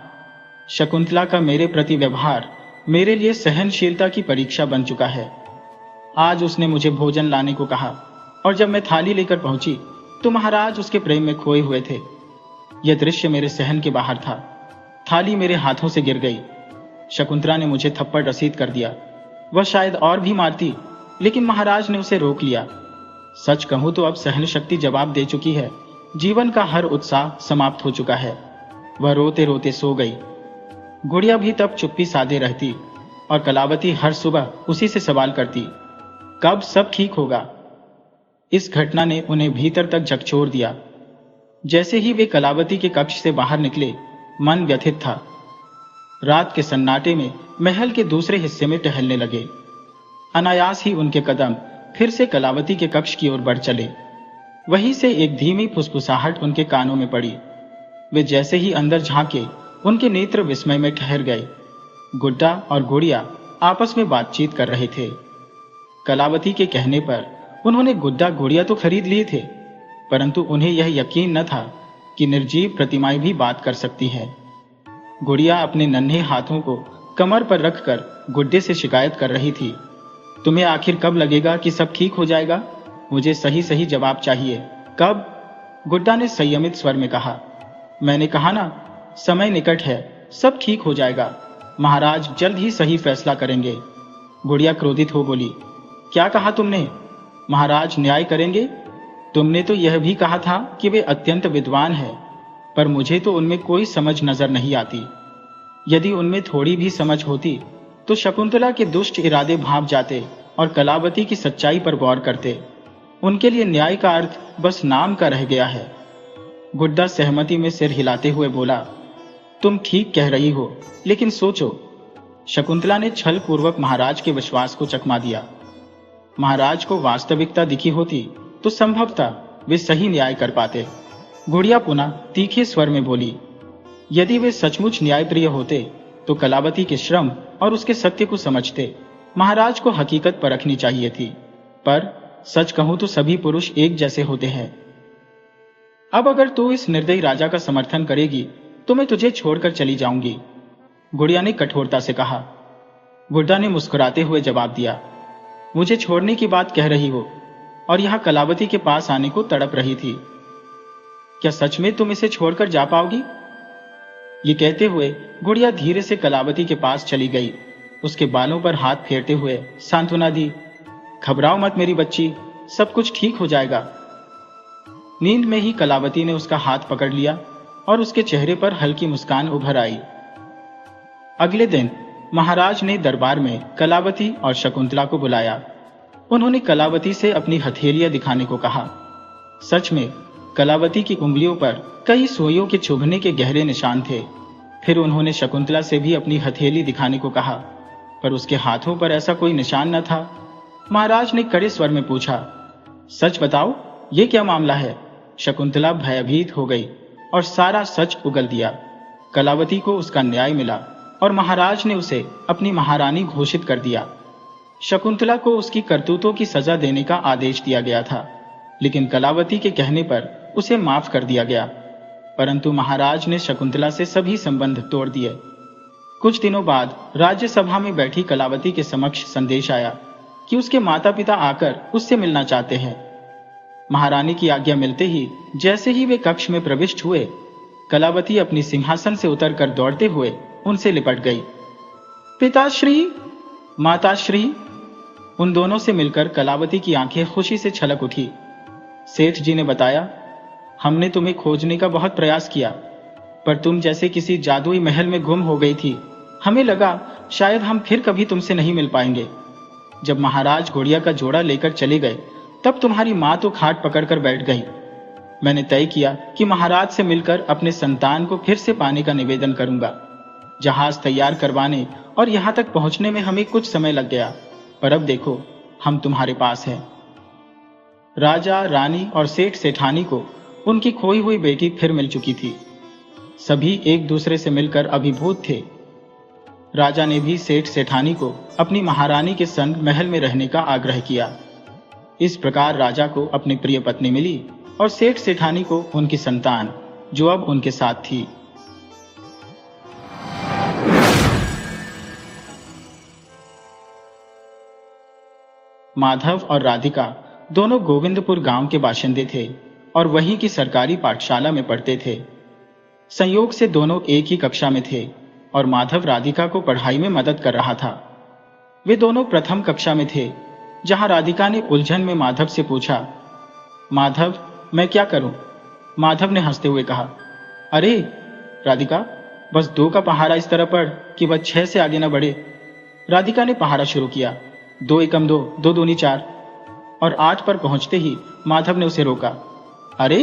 शकुंतला का मेरे प्रति व्यवहार मेरे लिए सहनशीलता की परीक्षा बन चुका है। आज उसने मुझे भोजन लाने को कहा और जब मैं थाली लेकर पहुंची तो महाराज उसके प्रेम में खोए हुए थे। यह दृश्य मेरे सहन के बाहर था। थाली मेरे हाथों से गिर गई। शकुंतला ने मुझे थप्पड़ रसीद कर दिया। वह शायद और भी मारती, लेकिन महाराज ने उसे रोक लिया। सच कहूं तो अब सहन शक्ति जवाब दे चुकी है। जीवन का हर उत्साह समाप्त हो चुका है। वह रोते रोते सो गई। गुड़िया भी तब चुप्पी साधे रहती और कलावती हर सुबह उसी से सवाल करती, कब सब ठीक होगा? इस घटना ने उन्हें भीतर तक झकझोर दिया। जैसे ही वे कलावती के कक्ष से बाहर निकले, मन व्यथित था। रात के सन्नाटे में महल के दूसरे हिस्से में टहलने लगे। अनायास ही उनके कदम फिर से कलावती के कक्ष की ओर बढ़ चले। वहीं से एक धीमी फुसफुसाहट उनके कानों में पड़ी। वे जैसे ही अंदर झांके, उनके नेत्र विस्मय में ठहर गए। गुड्डा और गुड़िया आपस में बातचीत कर रहे थे। कलावती के कहने पर उन्होंने गुड्डा गुड़िया तो खरीद लिए थे, परंतु उन्हें यह यकीन न था कि निर्जीव प्रतिमाएं भी बात कर सकती हैं। गुड़िया अपने नन्हे हाथों को कमर पर रखकर गुड्डे से शिकायत कर रही थी, तुम्हें आखिर कब लगेगा कि सब ठीक हो जाएगा? मुझे सही सही जवाब चाहिए। कब? गुड्डा ने संयमित स्वर में कहा। मैंने कहा ना, समय निकट है, सब ठीक हो जाएगा। महाराज जल्द ही सही फैसला करेंगे। गुड़िया क्रोधित हो बोली, क्या कहा तुमने? महाराज न्याय करेंगे? तुमने तो यह भी कहा था कि वे अत्यंत विद्वान हैं, पर मुझे तो उनमें कोई समझ नजर नहीं आती। यदि उनमें थोड़ी भी समझ होती तो शकुंतला के दुष्ट इरादे भांप जाते और कलावती की सच्चाई पर गौर करते। उनके लिए न्याय का अर्थ बस नाम का रह गया है। गुड्डा सहमति में सिर हिलाते हुए बोला, तुम ठीक कह रही हो, लेकिन सोचो। शकुंतला ने छल पूर्वक महाराज के विश्वास को चकमा दिया। महाराज को वास्तविकता दिखी होती तो संभवतः वे सही न्याय कर पाते। गुड़िया पुनः तीखे स्वर में बोली, यदि वे सचमुच न्यायप्रिय होते तो कलावती के श्रम और उसके सत्य को समझते। महाराज को हकीकत परखनी चाहिए थी, पर सच कहूं तो सभी पुरुष एक जैसे होते हैं। अब अगर तू इस निर्दयी राजा का समर्थन करेगी तो मैं तुझे छोड़कर चली जाऊंगी, गुड़िया ने कठोरता से कहा। गुड्डा ने मुस्कुराते हुए जवाब दिया, मुझे छोड़ने की बात कह रही हो और यहां कलावती के पास आने को तड़प रही थी। क्या सच में तुम इसे छोड़कर जा पाओगी? ये कहते हुए गुड़िया धीरे से कलावती के पास चली गई। उसके बालों पर हाथ फेरते हुए सांत्वना दी, घबराओ मत मेरी बच्ची, सब कुछ ठीक हो जाएगा। नींद में ही कलावती ने उसका हाथ पकड़ लिया और उसके चेहरे पर हल्की मुस्कान उभर आई। अगले दिन महाराज ने दरबार में कलावती और शकुंतला को बुलाया। उन्होंने कलावती से अपनी हथेलियां दिखाने को कहा। सच में कलावती की उंगलियों पर कई सुइयों के चुभने के गहरे निशान थे। फिर उन्होंने शकुंतला से भी अपनी हथेली दिखाने को कहा, पर उसके हाथों पर ऐसा कोई निशान न था। महाराज ने कड़े स्वर में पूछा, सच बताओ, ये क्या मामला है? शकुंतला भयभीत हो गई और सारा सच उगल दिया। कलावती को उसका न्याय मिला और महाराज ने उसे अपनी महारानी घोषित कर दिया। शकुंतला को उसकी करतूतों की सजा देने का आदेश दिया गया था, लेकिन कलावती के कहने पर उसे माफ कर दिया गया। परंतु महाराज ने शकुंतला से सभी संबंध तोड़ दिए। कुछ दिनों बाद राज्यसभा में बैठी कलावती के समक्ष संदेश आया कि उसके माता पिता आकर उससे मिलना चाहते हैं। महारानी की आज्ञा मिलते ही जैसे ही वे कक्ष में प्रविष्ट हुए, कलावती अपनी सिंहासन से उतरकर दौड़ते हुए उनसे लिपट गई। पिताश्री, माताश्री। उन दोनों से मिलकर कलावती की आंखें खुशी से छलक उठी। सेठ जी ने बताया, हमने तुम्हें खोजने का बहुत प्रयास किया, पर तुम जैसे किसी जादुई महल में गुम हो गई थी। हमें लगा शायद हम फिर कभी तुमसे नहीं मिल पाएंगे। जब महाराज गुड़िया का जोड़ा लेकर चले गए, तब तुम्हारी माँ तो खाट पकड़कर बैठ गई। मैंने तय किया कि महाराज से मिलकर अपने संतान को फिर से पाने का निवेदन करूंगा। जहाज तैयार करवाने और यहां तक पहुंचने में हमें कुछ समय लग गया, पर अब देखो हम तुम्हारे पास हैं। राजा, रानी और सेठ सेठानी को उनकी खोई हुई बेटी फिर मिल चुकी थी। सभी एक दूसरे से मिलकर अभिभूत थे। राजा ने भी सेठ सेठानी को अपनी महारानी के संग महल में रहने का आग्रह किया। इस प्रकार राजा को अपनी प्रिय पत्नी मिली और सेठ सेठानी को उनकी संतान, जो अब उनके साथ थी। माधव और राधिका दोनों गोविंदपुर गांव के बाशिंदे थे और वहीं की सरकारी पाठशाला में पढ़ते थे। संयोग से दोनों एक ही कक्षा में थे और माधव राधिका को पढ़ाई में मदद कर रहा था। वे दोनों प्रथम कक्षा में थे, जहां राधिका ने उलझन में माधव से पूछा, माधव, मैं क्या करूं? माधव ने हंसते हुए कहा, अरे राधिका, बस 2 का पहाड़ा इस तरह पढ़ कि वह 6 से आगे न बढ़े। राधिका ने पहाड़ा शुरू किया। 2 एकम 2, 2 दूनी 4। और 8 पर पहुंचते ही माधव ने उसे रोका। अरे,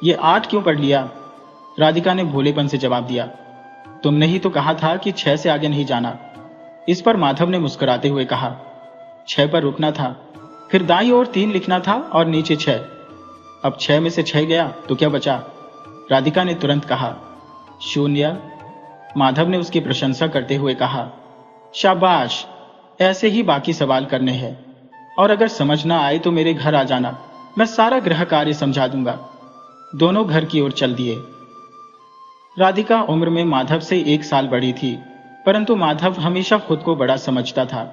ये 8 क्यों पढ़ लिया? राधिका ने भोलेपन से जवाब दिया। तुमने ही तो कहा था कि 6 से आगे नहीं जाना। इस पर माधव ने मुस्कुराते हुए कहा, 6 पर रुकना था, फिर दाईं ओर 3 लिखना था और नीचे 6। अब 6 में से 6 गया तो क्या बचा? राधिका ने तुरंत कहा। 0। माधव ने उसकी प्रशंसा करते हुए कहा, शाबाश, ऐसे ही बाकी सवाल करने हैं, और अगर समझ ना आए तो मेरे घर आ जाना, मैं सारा गृह कार्य समझा दूंगा। दोनों घर की ओर चल दिए। राधिका उम्र में माधव से 1 साल बड़ी थी, परंतु माधव हमेशा खुद को बड़ा समझता था।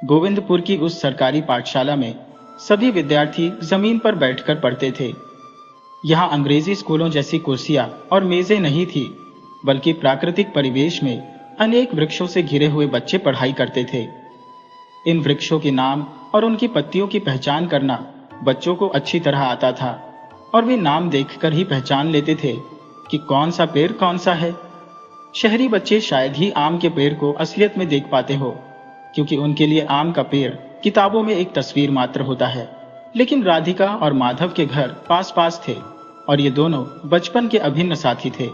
गोविंदपुर की उस सरकारी पाठशाला में सभी विद्यार्थी जमीन पर बैठकर पढ़ते थे। यहाँ अंग्रेजी स्कूलों जैसी कुर्सियां और मेजें नहीं थी, बल्कि प्राकृतिक परिवेश में अनेक वृक्षों से घिरे हुए बच्चे पढ़ाई करते थे। इन वृक्षों के नाम और उनकी पत्तियों की पहचान करना बच्चों को अच्छी तरह आता था, और वे नाम देखकर ही पहचान लेते थे कि कौन सा पेड़ कौन सा है। शहरी बच्चे शायद ही आम के पेड़ को असलियत में देख पाते हो, क्योंकि उनके लिए आम का पेड़ किताबों में एक तस्वीर मात्र होता है। लेकिन राधिका और माधव के घर पास पास थे, और ये दोनों बचपन के अभिन्न साथी थे।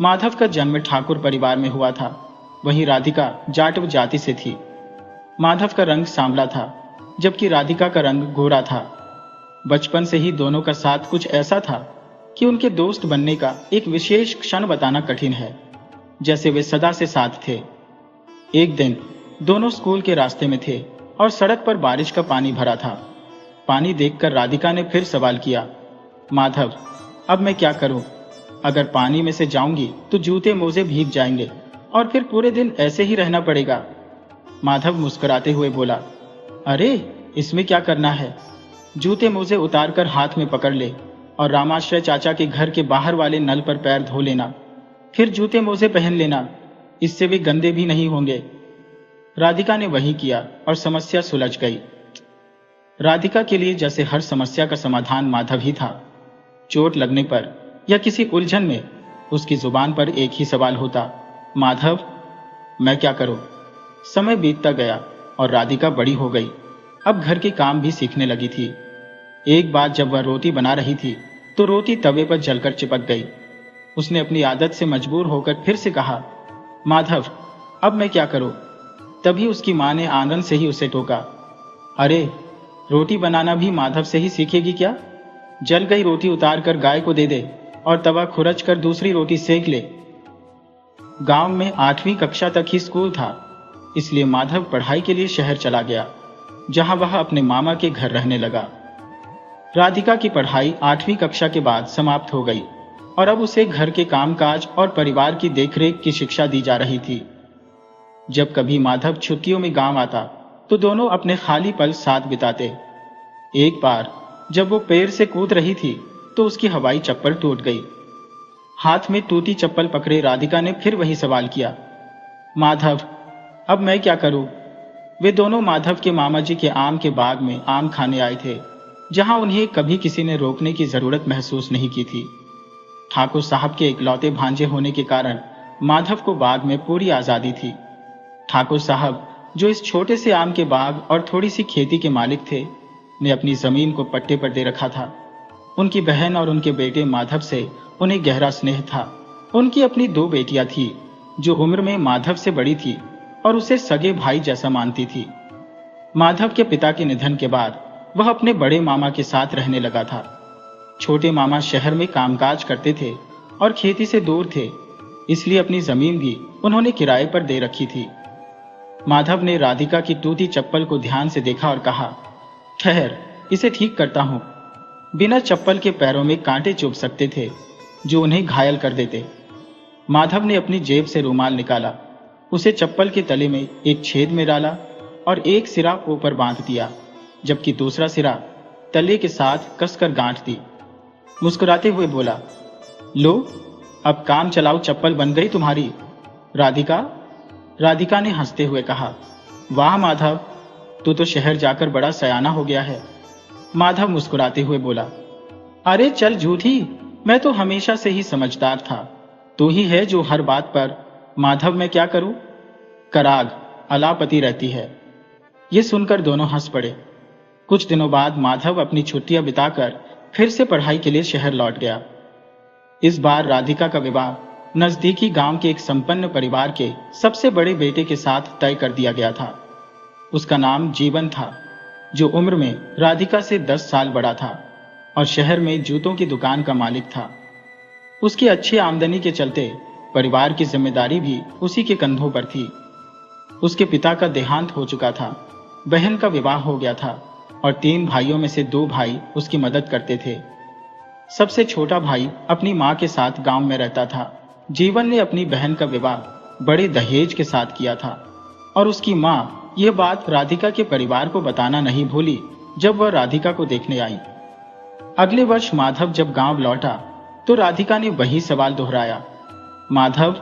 माधव का जन्म ठाकुर परिवार में हुआ था, वहीं राधिका जाटव जाति से थी। माधव का रंग सांवला था, जबकि राधिका का रंग गोरा था। बचपन से ही दोनों का साथ कुछ ऐसा था कि उनके दोस्त बनने का एक विशेष क्षण बताना कठिन है, जैसे वे सदा से साथ थे। एक दिन दोनों स्कूल के रास्ते में थे और सड़क पर बारिश का पानी भरा था। पानी देखकर राधिका ने फिर सवाल किया, माधव, अब मैं क्या करूं? अगर पानी में से जाऊंगी तो जूते मोजे भीग जाएंगे और फिर पूरे दिन ऐसे ही रहना पड़ेगा। माधव मुस्कुराते हुए बोला, अरे, इसमें क्या करना है? जूते मोजे उतारकर हाथ में पकड़ ले और रामाश्रय चाचा के घर के बाहर वाले नल पर पैर धो लेना, फिर जूते मोजे पहन लेना, इससे वे गंदे भी नहीं होंगे। राधिका ने वही किया और समस्या सुलझ गई। राधिका के लिए जैसे हर समस्या का समाधान माधव ही था। चोट लगने पर या किसी उलझन में उसकी जुबान पर एक ही सवाल होता, माधव, मैं क्या करूं? समय बीतता गया और राधिका बड़ी हो गई। अब घर के काम भी सीखने लगी थी। एक बार जब वह रोटी बना रही थी तो रोटी तवे पर जलकर चिपक गई। उसने अपनी आदत से मजबूर होकर फिर से कहा, माधव, अब मैं क्या करूं? तभी उसकी मां ने आंगन से ही उसे टोका, अरे, रोटी बनाना भी माधव से ही सीखेगी क्या? जल गई रोटी उतार कर गाय को दे दे और तवा खुरच कर दूसरी रोटी सेक ले। गांव में 8वीं कक्षा तक ही स्कूल था, इसलिए माधव पढ़ाई के लिए शहर चला गया, जहां वह अपने मामा के घर रहने लगा। राधिका की पढ़ाई 8वीं कक्षा के बाद समाप्त हो गई और अब उसे घर के कामकाज और परिवार की देखरेख की शिक्षा दी जा रही थी। जब कभी माधव छुट्टियों में गांव आता तो दोनों अपने खाली पल साथ बिताते। एक बार जब वो पेड़ से कूद रही थी तो उसकी हवाई चप्पल टूट गई। हाथ में टूटी चप्पल पकड़े राधिका ने फिर वही सवाल किया, माधव, अब मैं क्या करूं? वे दोनों माधव के मामा जी के आम के बाग में आम खाने आए थे, जहां उन्हें कभी किसी ने रोकने की जरूरत महसूस नहीं की थी। ठाकुर साहब के इकलौते भांजे होने के कारण माधव को बाग में पूरी आजादी थी। ठाकुर साहब, जो इस छोटे से आम के बाग और थोड़ी सी खेती के मालिक थे, ने अपनी जमीन को पट्टे पर दे रखा था। उनकी बहन और उनके बेटे माधव से उन्हें गहरा स्नेह था। उनकी अपनी 2 बेटियां थी, जो उम्र में माधव से बड़ी थी और उसे सगे भाई जैसा मानती थी। माधव के पिता के निधन के बाद वह अपने बड़े मामा के साथ रहने लगा था। छोटे मामा शहर में कामकाज करते थे और खेती से दूर थे, इसलिए अपनी जमीन भी उन्होंने किराए पर दे रखी थी। माधव ने राधिका की टूटी चप्पल को ध्यान से देखा और कहा, ठहर, इसे ठीक करता हूं। बिना चप्पल के पैरों में कांटे चुभ सकते थे, जो उन्हें घायल कर देते। माधव ने अपनी जेब से रुमाल निकाला, उसे चप्पल के तले में एक छेद में डाला और एक सिरा ऊपर बांध दिया, जबकि दूसरा सिरा तले के साथ कसकर गांठ दी। मुस्कुराते हुए बोला, लो, अब काम चलाओ चप्पल बन गई तुम्हारी। राधिका ने हंसते हुए कहा, वाह माधव, तू तो शहर जाकर बड़ा सयाना हो गया है। माधव मुस्कुराते हुए बोला, अरे चल झूठी, मैं तो हमेशा से ही समझदार था। तू ही है जो हर बात पर माधव मैं क्या करूं, कराग अलापति रहती है। ये सुनकर दोनों हंस पड़े। कुछ दिनों बाद माधव अपनी छुट्टियां बिताकर फिर से पढ़ाई के लिए शहर लौट गया। इस बार राधिका का विवाह नजदीकी गांव के एक संपन्न परिवार के सबसे बड़े बेटे के साथ तय कर दिया गया था। उसका नाम जीवन था, जो उम्र में राधिका से 10 साल बड़ा था और शहर में जूतों की दुकान का मालिक था। उसकी अच्छी आमदनी के चलते परिवार की जिम्मेदारी भी उसी के कंधों पर थी। उसके पिता का देहांत हो चुका था, बहन का विवाह हो गया था और 3 भाइयों में से 2 भाई उसकी मदद करते थे। सबसे छोटा भाई अपनी मां के साथ गांव में रहता था। जीवन ने अपनी बहन का विवाह बड़े दहेज के साथ किया था और उसकी मां यह बात राधिका के परिवार को बताना नहीं भूली जब वह राधिका को देखने आई। अगले वर्ष माधव जब गांव लौटा तो राधिका ने वही सवाल दोहराया, माधव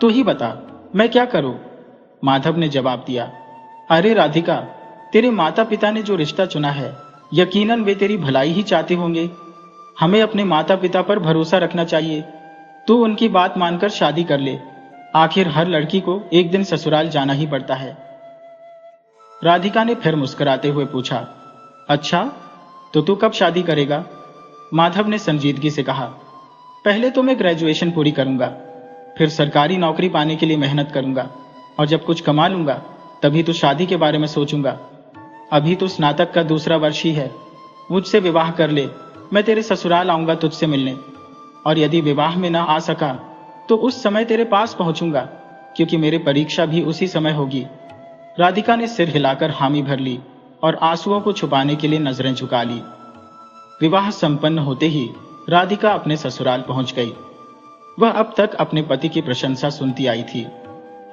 तू ही बता, मैं क्या करूं? माधव ने जवाब दिया, अरे राधिका, तेरे माता पिता ने जो रिश्ता चुना है यकीनन वे तेरी भलाई ही चाहते होंगे। हमें अपने माता पिता पर भरोसा रखना चाहिए। तू उनकी बात मानकर शादी कर ले। आखिर हर लड़की को एक दिन ससुराल जाना ही पड़ता है। राधिका ने फिर मुस्कुराते हुए पूछा, अच्छा तो तू कब शादी करेगा? माधव ने संजीदगी से कहा, पहले तो मैं ग्रेजुएशन पूरी करूंगा, फिर सरकारी नौकरी पाने के लिए मेहनत करूंगा और जब कुछ कमा लूंगा तभी तो शादी के बारे में सोचूंगा। अभी तो स्नातक का दूसरा वर्ष ही है। मुझसे विवाह कर ले, मैं तेरे ससुराल आऊंगा तुझसे मिलने, और यदि विवाह में ना आ सका तो उस समय तेरे पास पहुंचूंगा, क्योंकि मेरी परीक्षा भी उसी समय होगी। राधिका ने सिर हिलाकर हामी भर ली और आंसुओं को छुपाने के लिए नजरें झुका ली। विवाह संपन्न होते ही राधिका अपने ससुराल पहुंच गई। वह अब तक अपने पति की प्रशंसा सुनती आई थी,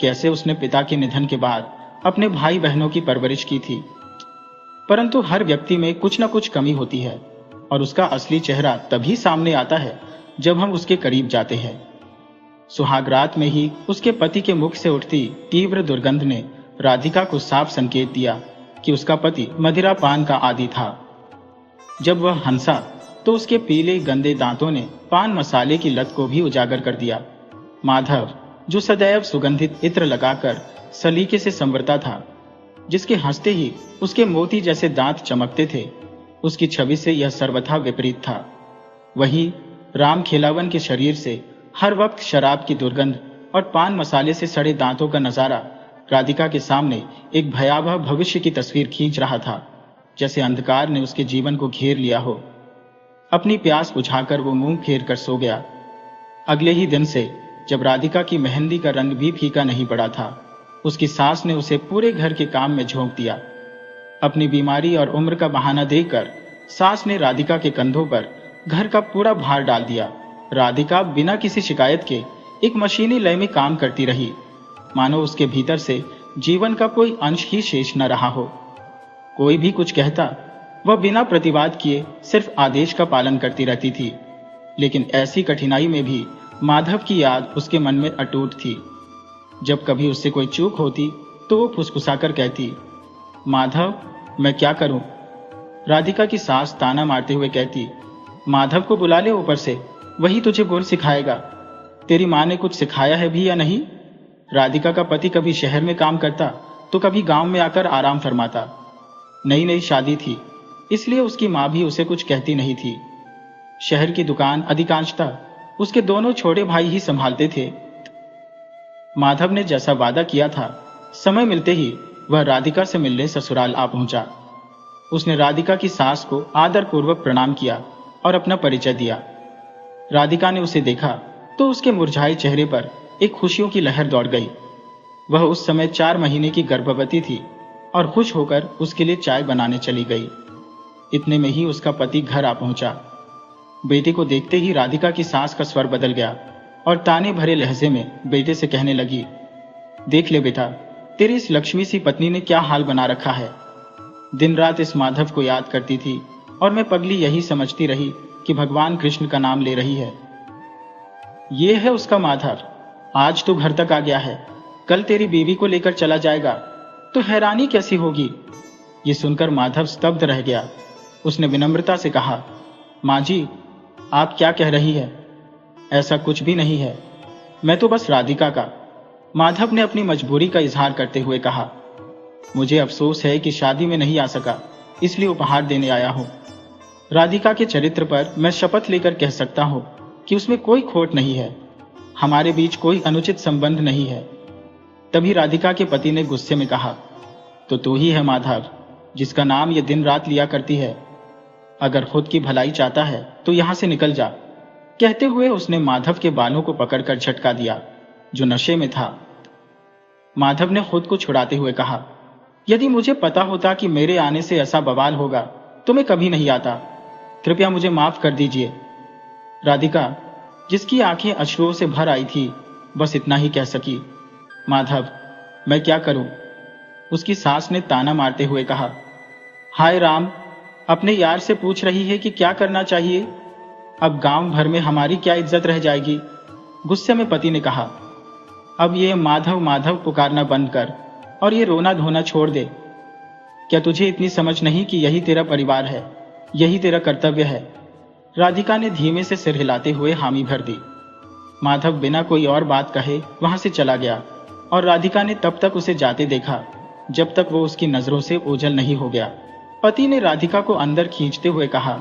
कैसे उसने पिता के निधन के बाद अपने भाई बहनों की परवरिश की थी। परंतु हर व्यक्ति में कुछ न कुछ कमी होती है और उसका असली चेहरा तभी सामने आता है जब हम उसके करीब जाते हैं। सुहागरात में ही उसके पति के मुख से उठती तीव्र दुर्गंध ने राधिका को साफ संकेत दिया कि उसका पति मदिरा पान का आदी था। जब वह हंसा तो उसके पीले गंदे दांतों ने पान मसाले की लत को भी उजागर कर दिया। माधव, जो सदैव सुगंधित इत्र लगाकर सलीके से संवरता था, जिसके हंसते ही उसके मोती जैसे दांत चमकते थे, उसकी छवि से यह सर्वथा विपरीत था। वही राम खेलावन के शरीर से हर वक्त शराब की दुर्गंध और पान मसाले से सड़े दांतों का नजारा राधिका के सामने एक भयावह भविष्य की तस्वीर खींच रहा था, जैसे अंधकार ने उसके जीवन को घेर लिया हो। अपनी प्यास बुझाकर वो मुंह फेर कर सो गया। अगले ही दिन से जब राधिका की मेहंदी का रंग भी फीका नहीं पड़ा था, उसकी सास ने उसे पूरे घर के काम में झोंक दिया। अपनी बीमारी और उम्र का बहाना देकर सास ने राधिका के कंधों पर घर का पूरा भार डाल दिया। राधिका बिना किसी शिकायत के एक मशीनी लय में काम करती रही, मानो उसके भीतर से जीवन का कोई अंश ही शेष न रहा हो। कोई भी कुछ कहता, वह बिना प्रतिवाद किए सिर्फ आदेश का पालन करती रहती थी। लेकिन ऐसी कठिनाई में भी माधव की याद उसके मन में अटूट थी। जब कभी उससे कोई चूक होती तो वो फुसफुसाकर कहती, माधव मैं क्या करूं? राधिका की सास ताना मारते हुए कहती, माधव को बुला ले ऊपर से, वही तुझे गुण सिखाएगा। तेरी माँ ने कुछ सिखाया है भी या नहीं? राधिका का पति कभी शहर में काम करता तो कभी गांव में आकर आराम फरमाता। नई नई शादी थी, इसलिए उसकी माँ भी उसे कुछ कहती नहीं थी। शहर की दुकान अधिकांशतः उसके दोनों छोटे भाई ही संभालते थे। माधव ने जैसा वादा किया था, समय मिलते ही वह राधिका से मिलने ससुराल आ पहुंचा। उसने राधिका की सास को आदरपूर्वक प्रणाम किया और अपना परिचय दिया। राधिका ने उसे देखा तो उसके मुरझाए चेहरे पर एक खुशियों की लहर दौड़ गई। वह उस समय 4 महीने की गर्भवती थी और खुश होकर उसके लिए चाय बनाने चली गई। इतने में ही उसका पति घर आ पहुंचा। बेटे को देखते ही राधिका की सास का स्वर बदल गया और ताने भरे लहजे में बेटे से कहने लगी, देख ले बेटा, तेरी इस लक्ष्मी सी पत्नी ने क्या हाल बना रखा है। दिन रात इस माधव को याद करती थी और मैं पगली यही समझती रही कि भगवान कृष्ण का नाम ले रही है। ये है उसका माधव, आज तो घर तक आ गया है, कल तेरी बीवी को लेकर चला जाएगा तो हैरानी कैसी होगी। ये सुनकर माधव स्तब्ध रह गया। उसने विनम्रता से कहा, माँ जी, आप क्या कह रही है? ऐसा कुछ भी नहीं है, मैं तो बस राधिका का। माधव ने अपनी मजबूरी का इजहार करते हुए कहा, मुझे अफसोस है कि शादी में नहीं आ सका, इसलिए उपहार देने आया हूँ। राधिका के चरित्र पर मैं शपथ लेकर कह सकता हूँ कि उसमें कोई खोट नहीं है, हमारे बीच कोई अनुचित संबंध नहीं है। तभी राधिका के पति ने गुस्से में कहा, तो तू ही है माधव, जिसका नाम ये दिन रात लिया करती है। अगर खुद की भलाई चाहता है तो यहां से निकल जा। कहते हुए उसने माधव के बालों को पकड़कर झटका दिया, जो नशे में था। माधव ने खुद को छुड़ाते हुए कहा, यदि मुझे पता होता कि मेरे आने से ऐसा बवाल होगा तो मैं कभी नहीं आता। कृपया मुझे माफ कर दीजिए। राधिका, जिसकी आंखें अश्रुओं से भर आई थी, बस इतना ही कह सकी, माधव, मैं क्या करूं? उसकी सास ने ताना मारते हुए कहा, हाय राम, अपने यार से पूछ रही है कि क्या करना चाहिए। अब गांव भर में हमारी क्या इज्जत रह जाएगी। गुस्से में पति ने कहा, अब ये माधव माधव पुकारना बंद कर और ये रोना धोना छोड़ दे। क्या तुझे इतनी समझ नहीं कि यही तेरा परिवार है, यही तेरा कर्तव्य है? राधिका ने धीमे से सिर हिलाते हुए हामी भर दी। माधव बिना कोई और बात कहे वहां से चला गया और राधिका ने तब तक उसे जाते देखा जब तक वो उसकी नजरों से ओझल नहीं हो गया। पति ने राधिका को अंदर खींचते हुए कहा,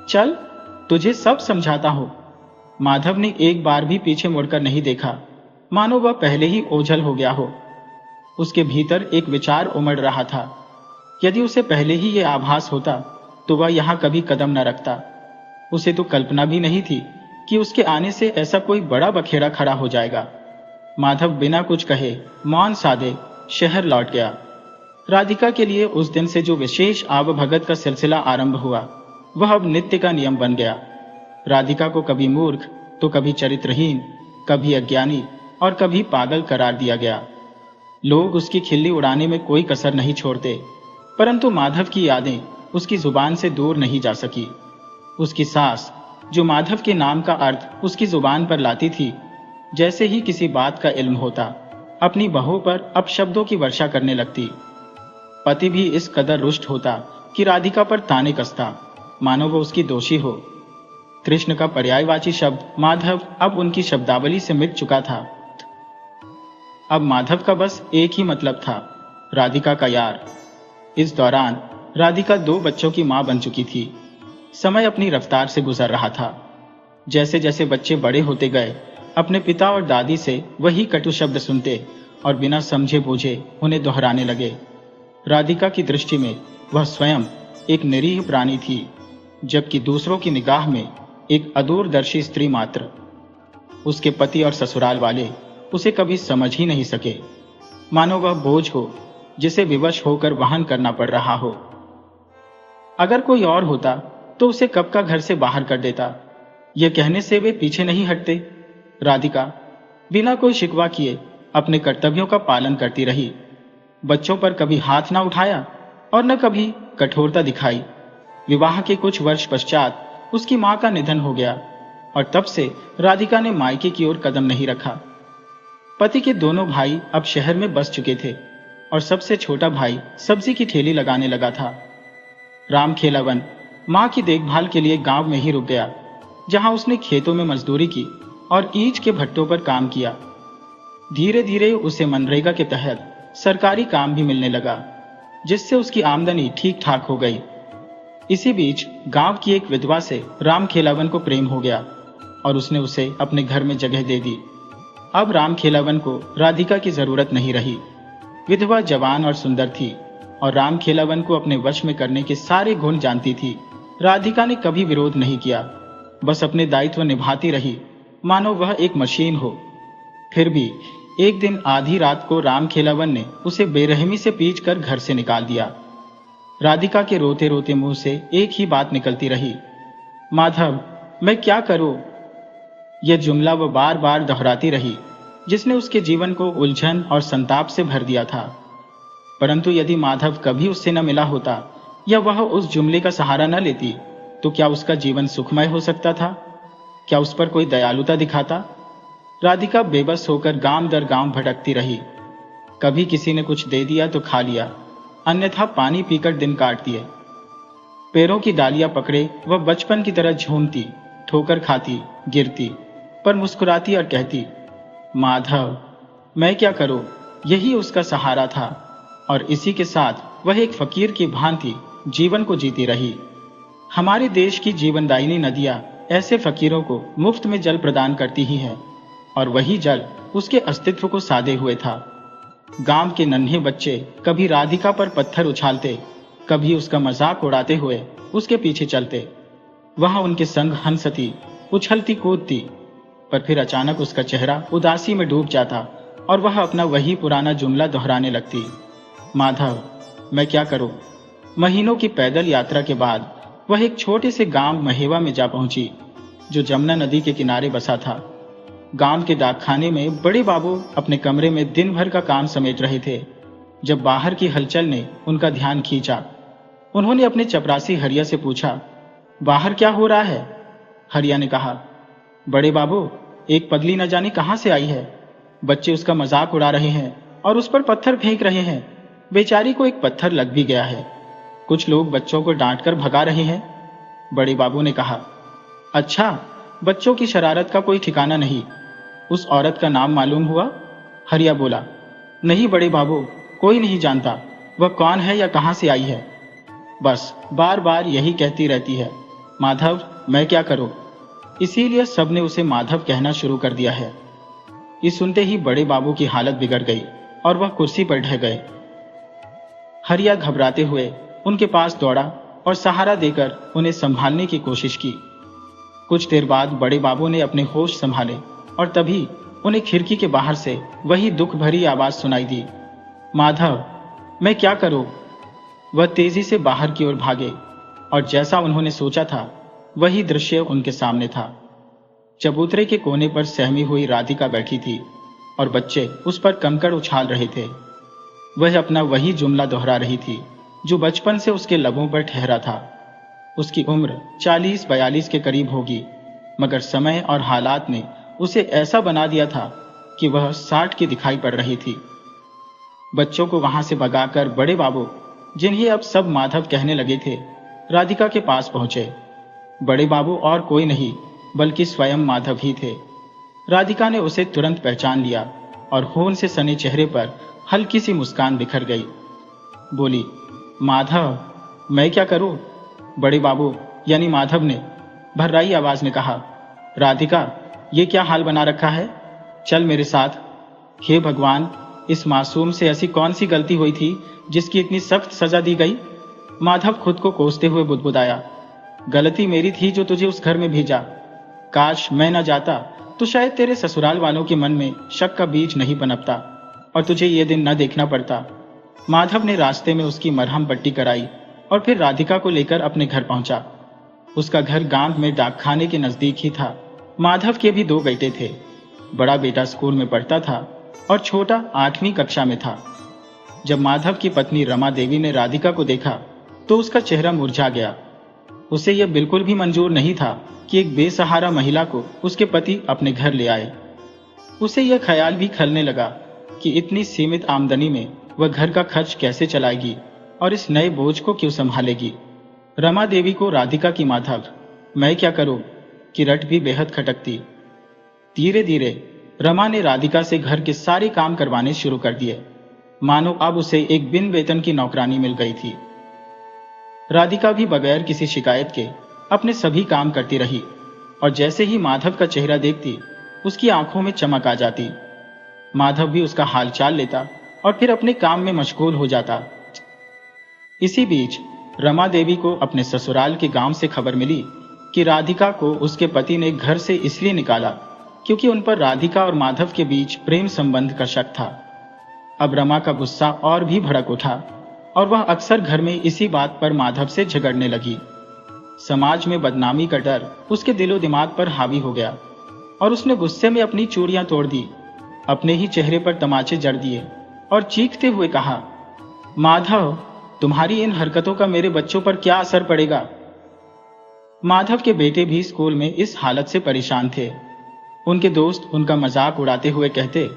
चल, तुझे सब समझाता हूं। माधव ने एक बार भी पीछे मुड़कर नहीं देखा, मानो वह पहले ही ओझल हो गया हो। उसके भीतर एक विचार उमड़ रहा था, यदि उसे पहले ही यह आभास होता तो वह यहां कभी कदम न रखता। उसे तो कल्पना भी नहीं थी कि उसके आने से ऐसा कोई बड़ा बखेड़ा खड़ा हो जाएगा। माधव बिना कुछ कहे मौन साधे शहर लौट गया। राधिका के लिए उस दिन से जो विशेष आवभगत का सिलसिला आरंभ हुआ, वह अब नित्य का नियम बन गया। राधिका को कभी मूर्ख तो कभी चरित्रहीन, कभी अज्ञानी और कभी पागल करार दिया गया। लोग उसकी खिल्ली उड़ाने में कोई कसर नहीं छोड़ते, परंतु माधव की यादें उसकी जुबान से दूर नहीं जा सकी। उसकी सास, जो माधव के नाम का अर्थ उसकी जुबान पर लाती थी, जैसे ही किसी बात का इल्म होता, अपनी बहू पर अपशब्दों की वर्षा करने लगती। पति भी इस कदर रुष्ट होता कि राधिका पर ताने कसता, मानो वो उसकी दोषी हो। कृष्ण का पर्यायवाची शब्द माधव अब उनकी शब्दावली से मिट चुका था। अब माधव का बस एक ही मतलब था, राधिका का यार। इस दौरान राधिका 2 बच्चों की मां बन चुकी थी। समय अपनी रफ्तार से गुजर रहा था। जैसे जैसे बच्चे बड़े होते गए, अपने पिता और दादी से वही कटु शब्द सुनते और बिना समझे बूझे उन्हें दोहराने लगे। राधिका की दृष्टि में वह स्वयं एक निरीह प्राणी थी, जबकि दूसरों की निगाह में एक अदूरदर्शी स्त्री मात्र। उसके पति और ससुराल वाले उसे कभी समझ ही नहीं सके, मानो वह बोझ हो जिसे विवश होकर वहन करना पड़ रहा हो। अगर कोई और होता तो उसे कब का घर से बाहर कर देता। यह कहने से वे पीछे नहीं हटते। राधिका बिना कोई शिकवा किए अपने कर्तव्यों का पालन करती रही। बच्चों पर कभी हाथ ना उठाया और न कभी कठोरता दिखाई। विवाह के कुछ वर्ष पश्चात उसकी मां का निधन हो गया और तब से राधिका ने मायके की ओर कदम नहीं रखा। पति के दोनों भाई अब शहर में बस चुके थे और सबसे छोटा भाई सब्जी की ठेली लगाने लगा था। राम खेलावन मां की देखभाल के लिए गांव में ही रुक गया, जहां उसने खेतों में मजदूरी की और ईंट के भट्टों पर काम किया। धीरे धीरे उसे मनरेगा के तहत सरकारी काम भी मिलने लगा, जिससे उसकी आमदनी ठीक ठाक हो गई। इसी बीच गांव की एक विधवा से राम खेलावन को प्रेम हो गया और उसने उसे अपने घर में जगह दे दी। अब राम खेलावन को राधिका की जरूरत नहीं रही। विधवा जवान और सुंदर थी और राम खेलावन को अपने वश में करने के सारे गुण जानती थी। राधिका ने कभी विरोध नहीं किया, बस अपने दायित्व निभाती रही, मानो वह एक मशीन हो। फिर भी एक दिन आधी रात को राम खेलावन ने उसे बेरहमी से पीटकर घर से निकाल दिया। राधिका के रोते रोते मुंह से एक ही बात निकलती रही, माधव, मैं क्या करूं? यह जुमला वो बार बार दोहराती रही, जिसने उसके जीवन को उलझन और संताप से भर दिया था। परंतु यदि माधव कभी उससे न मिला होता या वह उस जुमले का सहारा न लेती, तो क्या उसका जीवन सुखमय हो सकता था? क्या उस पर कोई दयालुता दिखाता? राधिका बेबस होकर गांव दर गांव भटकती रही। कभी किसी ने कुछ दे दिया तो खा लिया, अन्यथा पानी पीकर दिन काट दिए। पैरों की डालियां पकड़े वह बचपन की तरह झूमती, ठोकर खाती, गिरती, पर मुस्कुराती और कहती, माधव, मैं क्या करूं? यही उसका सहारा था और इसी के साथ वह एक फकीर की भांति जीवन को जीती रही। हमारे देश की जीवनदायिनी नदियां ऐसे फकीरों को मुफ्त में जल प्रदान करती ही हैं, और वही जल उसके अस्तित्व को साधे हुए था। गांव के नन्हे बच्चे कभी राधिका पर पत्थर उछालते, कभी उसका मजाक उड़ाते हुए उसके पीछे चलते। वहां उनके संग हंसती, उछलती कूदती, पर फिर अचानक उसका चेहरा उदासी में डूब जाता और वह अपना वही पुराना जुमला दोहराने लगती, माधव, मैं क्या करूं। महीनों की पैदल यात्रा के बाद वह एक छोटे से गांव महेवा में जा पहुंची, जो जमुना नदी के किनारे बसा था। गांव के डाकखाने में बड़े बाबू अपने कमरे में दिन भर का काम समेट रहे थे, जब बाहर की हलचल ने उनका ध्यान खींचा। उन्होंने अपने चपरासी हरिया से पूछा, बाहर क्या हो रहा है? हरिया ने कहा, बड़े बाबू, एक पगली न जाने कहां से आई है। बच्चे उसका मजाक उड़ा रहे हैं और उस पर पत्थर फेंक रहे हैं। बेचारी को एक पत्थर लग भी गया है। कुछ लोग बच्चों को डांटकर भगा रहे हैं। बड़े बाबू ने कहा, अच्छा, बच्चों की शरारत का कोई ठिकाना नहीं। उस औरत का नाम मालूम हुआ? हरिया बोला, नहीं बड़े बाबू, कोई नहीं जानता वह कौन है या कहां से आई है। बस बार बार यही कहती रहती है, माधव, मैं क्या करूं। इसीलिए सबने उसे माधव कहना शुरू कर दिया है। ये सुनते ही बड़े बाबू की हालत बिगड़ गई और वह कुर्सी पर ढह गए। हरिया घबराते हुए उनके पास दौड़ा और सहारा देकर उन्हें संभालने की कोशिश की। कुछ देर बाद बड़े बाबू ने अपने होश संभाले और तभी उन्हें खिड़की के बाहर से वही दुख भरी आवाज सुनाई दी, माधव, मैं क्या करूं। वह तेजी से बाहर की ओर भागे और जैसा उन्होंने सोचा था वही दृश्य उनके सामने था। चबूतरे के कोने पर सहमी हुई राधिका बैठी थी और बच्चे उस पर कंकड़ उछाल रहे थे। वह अपना वही जुमला दोहरा रही थी जो बचपन से उसके लबों पर ठहरा था। उसकी उम्र 40-42 के करीब होगी, मगर समय और हालात ने उसे ऐसा बना दिया था कि वह 60 की दिखाई पड़ रही थी। बच्चों को वहां से भगाकर बड़े बाबू, जिन्हें अब सब माधव कहने लगे थे, राधिका के पास पहुंचे। बड़े बाबू और कोई नहीं बल्कि स्वयं माधव ही थे। राधिका ने उसे तुरंत पहचान लिया और होन से सने चेहरे पर हल्की सी मुस्कान बिखर गई। बोली, माधव, मैं क्या करूं। बड़े बाबू यानी माधव ने भर्राई आवाज में कहा, राधिका, ये क्या हाल बना रखा है, चल मेरे साथ। हे भगवान, इस मासूम से ऐसी कौन सी गलती हुई थी जिसकी इतनी सख्त सजा दी गई। माधव खुद को कोसते हुए बुदबुदाया, गलती मेरी थी जो तुझे उस घर में भेजा। काश मैं न जाता तो शायद तेरे ससुराल वालों के मन में शक का बीज नहीं पनपता और तुझे ये दिन न देखना पड़ता। माधव ने रास्ते में उसकी मरहम पट्टी कराई और फिर राधिका को लेकर अपने घर पहुंचा। उसका घर गांव में डाकखाने के नजदीक ही था। माधव के भी 2 बेटे थे। बड़ा बेटा स्कूल में पढ़ता था और छोटा 8वीं कक्षा में था। जब माधव की पत्नी रमा देवी ने राधिका को देखा तो उसका चेहरा मुरझा गया। उसे यह बिल्कुल भी मंजूर नहीं था कि एक बेसहारा महिला को उसके पति अपने घर ले आए। उसे यह ख्याल भी खलने लगा कि इतनी सीमित आमदनी में वह घर का खर्च कैसे चलाएगी और इस नए बोझ को क्यों संभालेगी। रमा देवी को राधिका की माधव, मैं क्या करूं, की रट भी बेहद खटकती। धीरे धीरे रमा ने राधिका से घर के सारे काम करवाने शुरू कर दिए, मानो अब उसे एक बिन वेतन की नौकरानी मिल गई थी। राधिका भी बगैर किसी शिकायत के अपने सभी काम करती रही और जैसे ही माधव का चेहरा देखती उसकी आंखों में चमक आ जाती। माधव भी उसका हालचाल लेता और फिर अपने काम में मशगूल हो जाता। इसी बीच रमा देवी को अपने ससुराल के गांव से खबर मिली कि राधिका को उसके पति ने घर से इसलिए निकाला क्योंकि उन पर राधिका और माधव के बीच प्रेम संबंध का शक था। अब रमा का गुस्सा और भी भड़क उठा और वह अक्सर घर में इसी बात पर माधव से झगड़ने लगी। समाज में बदनामी का डर उसके दिलो दिमाग पर हावी हो गया और उसने गुस्से में अपनी चूड़ियां तोड़ दी, अपने ही चेहरे पर तमाचे जड़ दिए और चीखते हुए कहा, माधव, तुम्हारी इन हरकतों का मेरे बच्चों पर क्या असर पड़ेगा। माधव के बेटे भी स्कूल में इस हालत से परेशान थे। उनके दोस्त उनका मजाक उड़ाते हुए कहते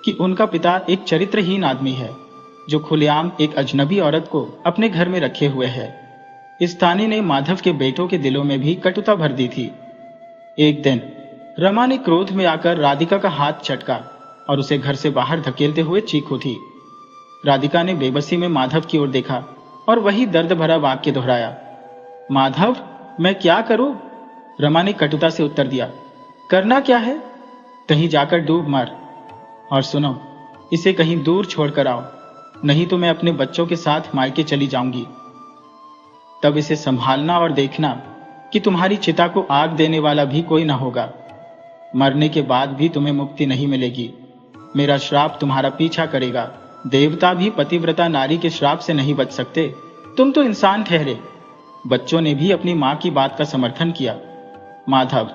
कि उनका पिता एक चरित्रहीन आदमी है जो खुलेआम एक अजनबी औरत को अपने घर में रखे हुए है। इस ताने ने माधव के बेटों के दिलों में भी कटुता भर दी थी। एक दिन रमा ने क्रोध में आकर राधिका का हाथ चटका और उसे घर से बाहर धकेलते हुए चीख उठी। राधिका ने बेबसी में माधव की ओर देखा और वही दर्द भरा वाक्य दोहराया, माधव मैं क्या करूं? रमा ने कटुता से उत्तर दिया, करना क्या है? कहीं जाकर डूब मर। और सुनो, इसे कहीं दूर छोड़कर आओ, नहीं तो मैं अपने बच्चों के साथ मायके चली जाऊंगी। तब इसे संभालना और देखना कि तुम्हारी चिता को आग देने वाला भी कोई ना होगा। मरने के बाद भी तुम्हें मुक्ति नहीं मिलेगी। मेरा श्राप तुम्हारा पीछा करेगा। देवता भी पतिव्रता नारी के श्राप से नहीं बच सकते। तुम तो इंसान ठहरे। बच्चों ने भी अपनी मां की बात का समर्थन किया। माधव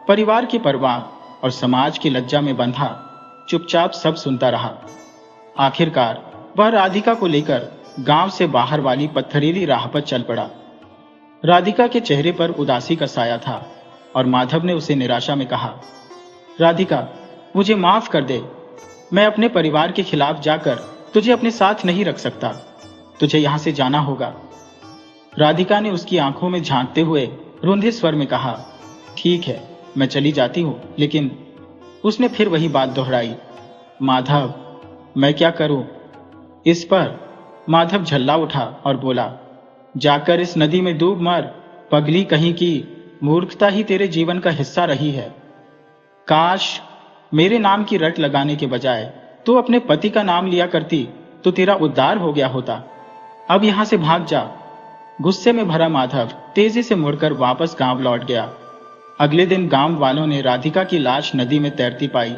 परिवार की परवाह और समाज की लज्जा में बंधा चुपचाप सब सुनता रहा। आखिरकार वह राधिका को लेकर गांव से बाहर वाली पत्थरीली राह पर चल पड़ा। राधिका के चेहरे पर उदासी का साया था और माधव ने उसे निराशा में कहा, राधिका मुझे माफ कर दे। मैं अपने परिवार के खिलाफ जाकर तुझे अपने साथ नहीं रख सकता। तुझे यहां से जाना होगा। राधिका ने उसकी आंखों में झांकते हुए रुंधे स्वर में कहा, ठीक है मैं चली जाती हूं, लेकिन उसने फिर वही बात दोहराई, माधव मैं क्या करूं? इस पर माधव झल्ला उठा और बोला, जाकर इस नदी में डूब मर। पगली कहीं की, मूर्खता ही तेरे जीवन का हिस्सा रही है। काश मेरे नाम की रट लगाने के बजाय तू अपने पति का नाम लिया करती तो तेरा उद्धार हो गया होता। अब यहां से भाग जा। गुस्से में भरा माधव तेजी से मुड़कर वापस गांव लौट गया। अगले दिन गांव वालों ने राधिका की लाश नदी में तैरती पाई।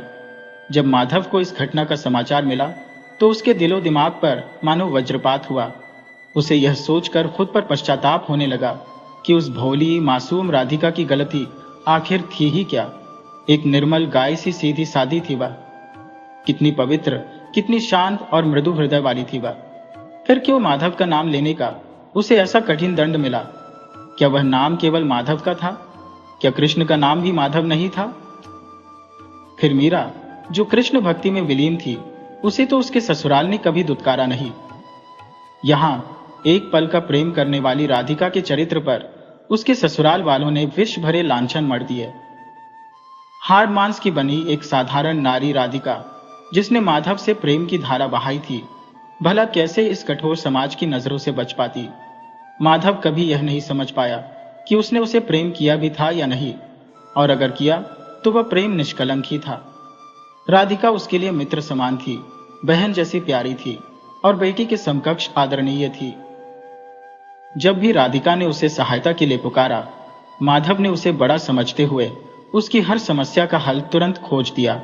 जब माधव को इस घटना का समाचार मिला तो उसके दिलो दिमाग पर मानो वज्रपात हुआ। उसे यह सोचकर खुद पर पश्चाताप होने लगा कि उस भोली मासूम राधिका की गलती आखिर थी ही क्या। एक निर्मल गाय सी सीधी सादी थी वह। कितनी पवित्र, कितनी शांत और मृदु हृदय वाली थी वह। फिर क्यों माधव का नाम लेने का उसे ऐसा कठिन दंड मिला? क्या वह नाम केवल माधव का था? क्या कृष्ण का नाम भी माधव नहीं था? फिर मीरा जो कृष्ण भक्ति में विलीन थी, उसे तो उसके ससुराल ने कभी दुत्कारा नहीं। यहां एक पल का प्रेम करने वाली राधिका के चरित्र पर उसके ससुराल वालों ने विष भरे लांछन मढ़ दिए। हाड़ मांस की बनी एक साधारण नारी राधिका, जिसने माधव से प्रेम की धारा बहाई थी, भला कैसे इस कठोर समाज की नजरों से बच पाती? माधव कभी यह नहीं समझ पाया कि उसने उसे प्रेम किया भी था या नहीं, और अगर किया तो वह प्रेम निष्कलंक ही था। राधिका उसके लिए मित्र समान थी, बहन जैसी प्यारी थी और बेटी के समकक्ष आदरणीय थी। जब भी राधिका ने उसे सहायता के लिए पुकारा, माधव ने उसे बड़ा समझते हुए उसकी हर समस्या का हल तुरंत खोज दिया।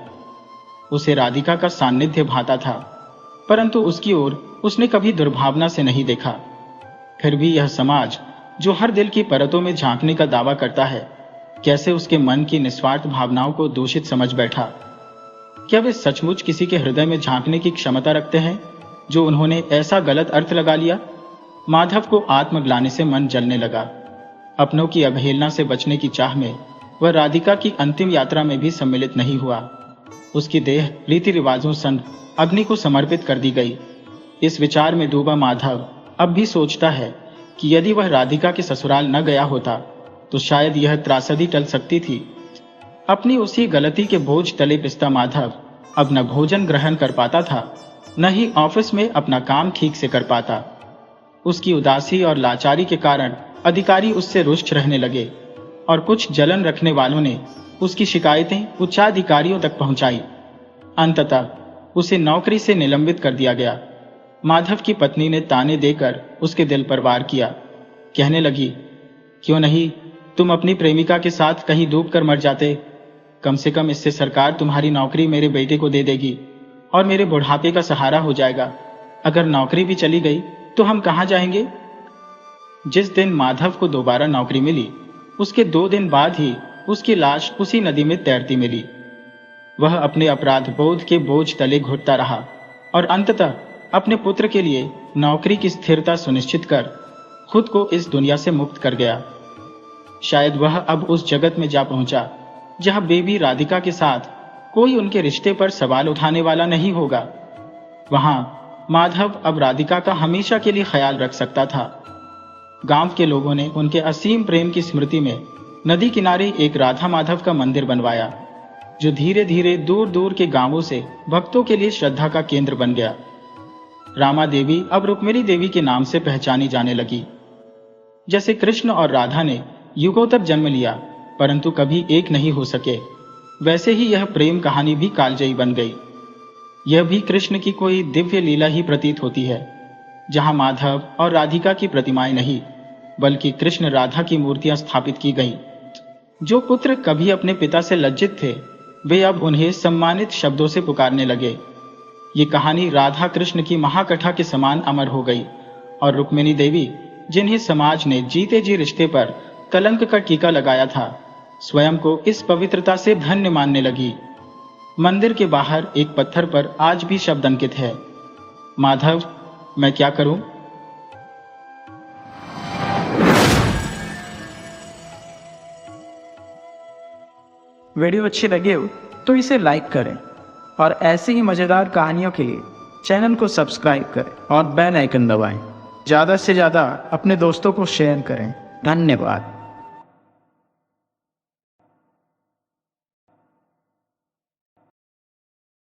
उसे राधिका का सान्निध्य भाता था, परंतु उसकी ओर उसने कभी दुर्भावना से नहीं देखा। फिर भी यह समाज जो हर दिल की परतों में झांकने का दावा करता है, कैसे उसके मन की निस्वार्थ भावनाओं को दूषित समझ बैठा? क्या वे सचमुच किसी के हृदय में झांकने की क्षमता रखते हैं, जो उन्होंने ऐसा गलत अर्थ लगा लिया? माधव को आत्मग्लानि से मन जलने लगा। अपनों की अवहेलना से बचने की चाह में वह राधिका की अंतिम यात्रा में भी सम्मिलित नहीं हुआ। उसकी देह रीति रिवाजों संग अग्नि को समर्पित कर दी गई। इस विचार में डूबा माधव अब भी सोचता है कि यदि वह राधिका के ससुराल न गया होता तो शायद यह त्रासदी टल सकती थी। अपनी उसी गलती के बोझ तले पिसता माधव अब न भोजन ग्रहण कर पाता था, न ही ऑफिस में अपना काम ठीक से कर पाता। उसकी उदासी और लाचारी के कारण अधिकारी उससे रुष्ट रहने लगे और कुछ जलन रखने वालों ने उसकी शिकायतें उच्चाधिकारियों तक पहुंचाई। अंततः उसे नौकरी से निलंबित कर दिया गया। माधव की पत्नी ने ताने देकर उसके दिल पर वार किया। कहने लगी, क्यों नहीं तुम अपनी प्रेमिका के साथ कहीं डूब कर मर जाते? कम से कम इससे सरकार तुम्हारी नौकरी मेरे बेटे को दे देगी और मेरे बुढ़ापे का सहारा हो जाएगा। अगर नौकरी भी चली गई तो हम कहां जाएंगे? जिस दिन माधव को दोबारा नौकरी मिली, उसके 2 दिन बाद ही उसकी लाश उसी नदी में तैरती मिली। वह अपने अपराध बोध के बोझ तले घुटता रहा और अंततः अपने पुत्र के लिए नौकरी की स्थिरता सुनिश्चित कर खुद को इस दुनिया से मुक्त कर गया। शायद वह अब उस जगत में जा पहुंचा जहां बेबी राधिका के साथ कोई उनके रिश्ते पर सवाल उठाने वाला नहीं होगा। वहां माधव अब राधिका का हमेशा के लिए ख्याल रख सकता था। गांव के लोगों ने उनके असीम प्रेम की स्मृति में नदी किनारे एक राधा माधव का मंदिर बनवाया, जो धीरे धीरे दूर दूर के गांवों से भक्तों के लिए श्रद्धा का केंद्र बन गया। रामा देवी अब रुक्मिणी देवी के नाम से पहचानी जाने लगी। जैसे कृष्ण और राधा ने युगों तक जन्म लिया परंतु कभी एक नहीं हो सके, वैसे ही यह प्रेम कहानी भी कालजयी बन गई। यह भी कृष्ण की कोई दिव्य लीला ही प्रतीत होती है, जहां माधव और राधिका की प्रतिमाएं नहीं बल्कि कृष्ण राधा की मूर्तियां स्थापित की गईं। जो पुत्र कभी अपने पिता से लज्जित थे वे अब उन्हें सम्मानित शब्दों से पुकारने लगे। ये कहानी राधा कृष्ण की महाकथा के समान अमर हो गई और रुक्मिणी देवी, जिन्हें समाज ने जीते जी रिश्ते पर कलंक का टीका लगाया था, स्वयं को इस पवित्रता से धन्य मानने लगी। मंदिर के बाहर एक पत्थर पर आज भी शब्द अंकित है, माधव मैं क्या करूं। वीडियो अच्छी लगे हो तो इसे लाइक करें और ऐसी ही मज़ेदार कहानियों के लिए चैनल को सब्सक्राइब करें और बेल आइकन दबाएं। ज़्यादा से ज़्यादा अपने दोस्तों को शेयर करें। धन्यवाद।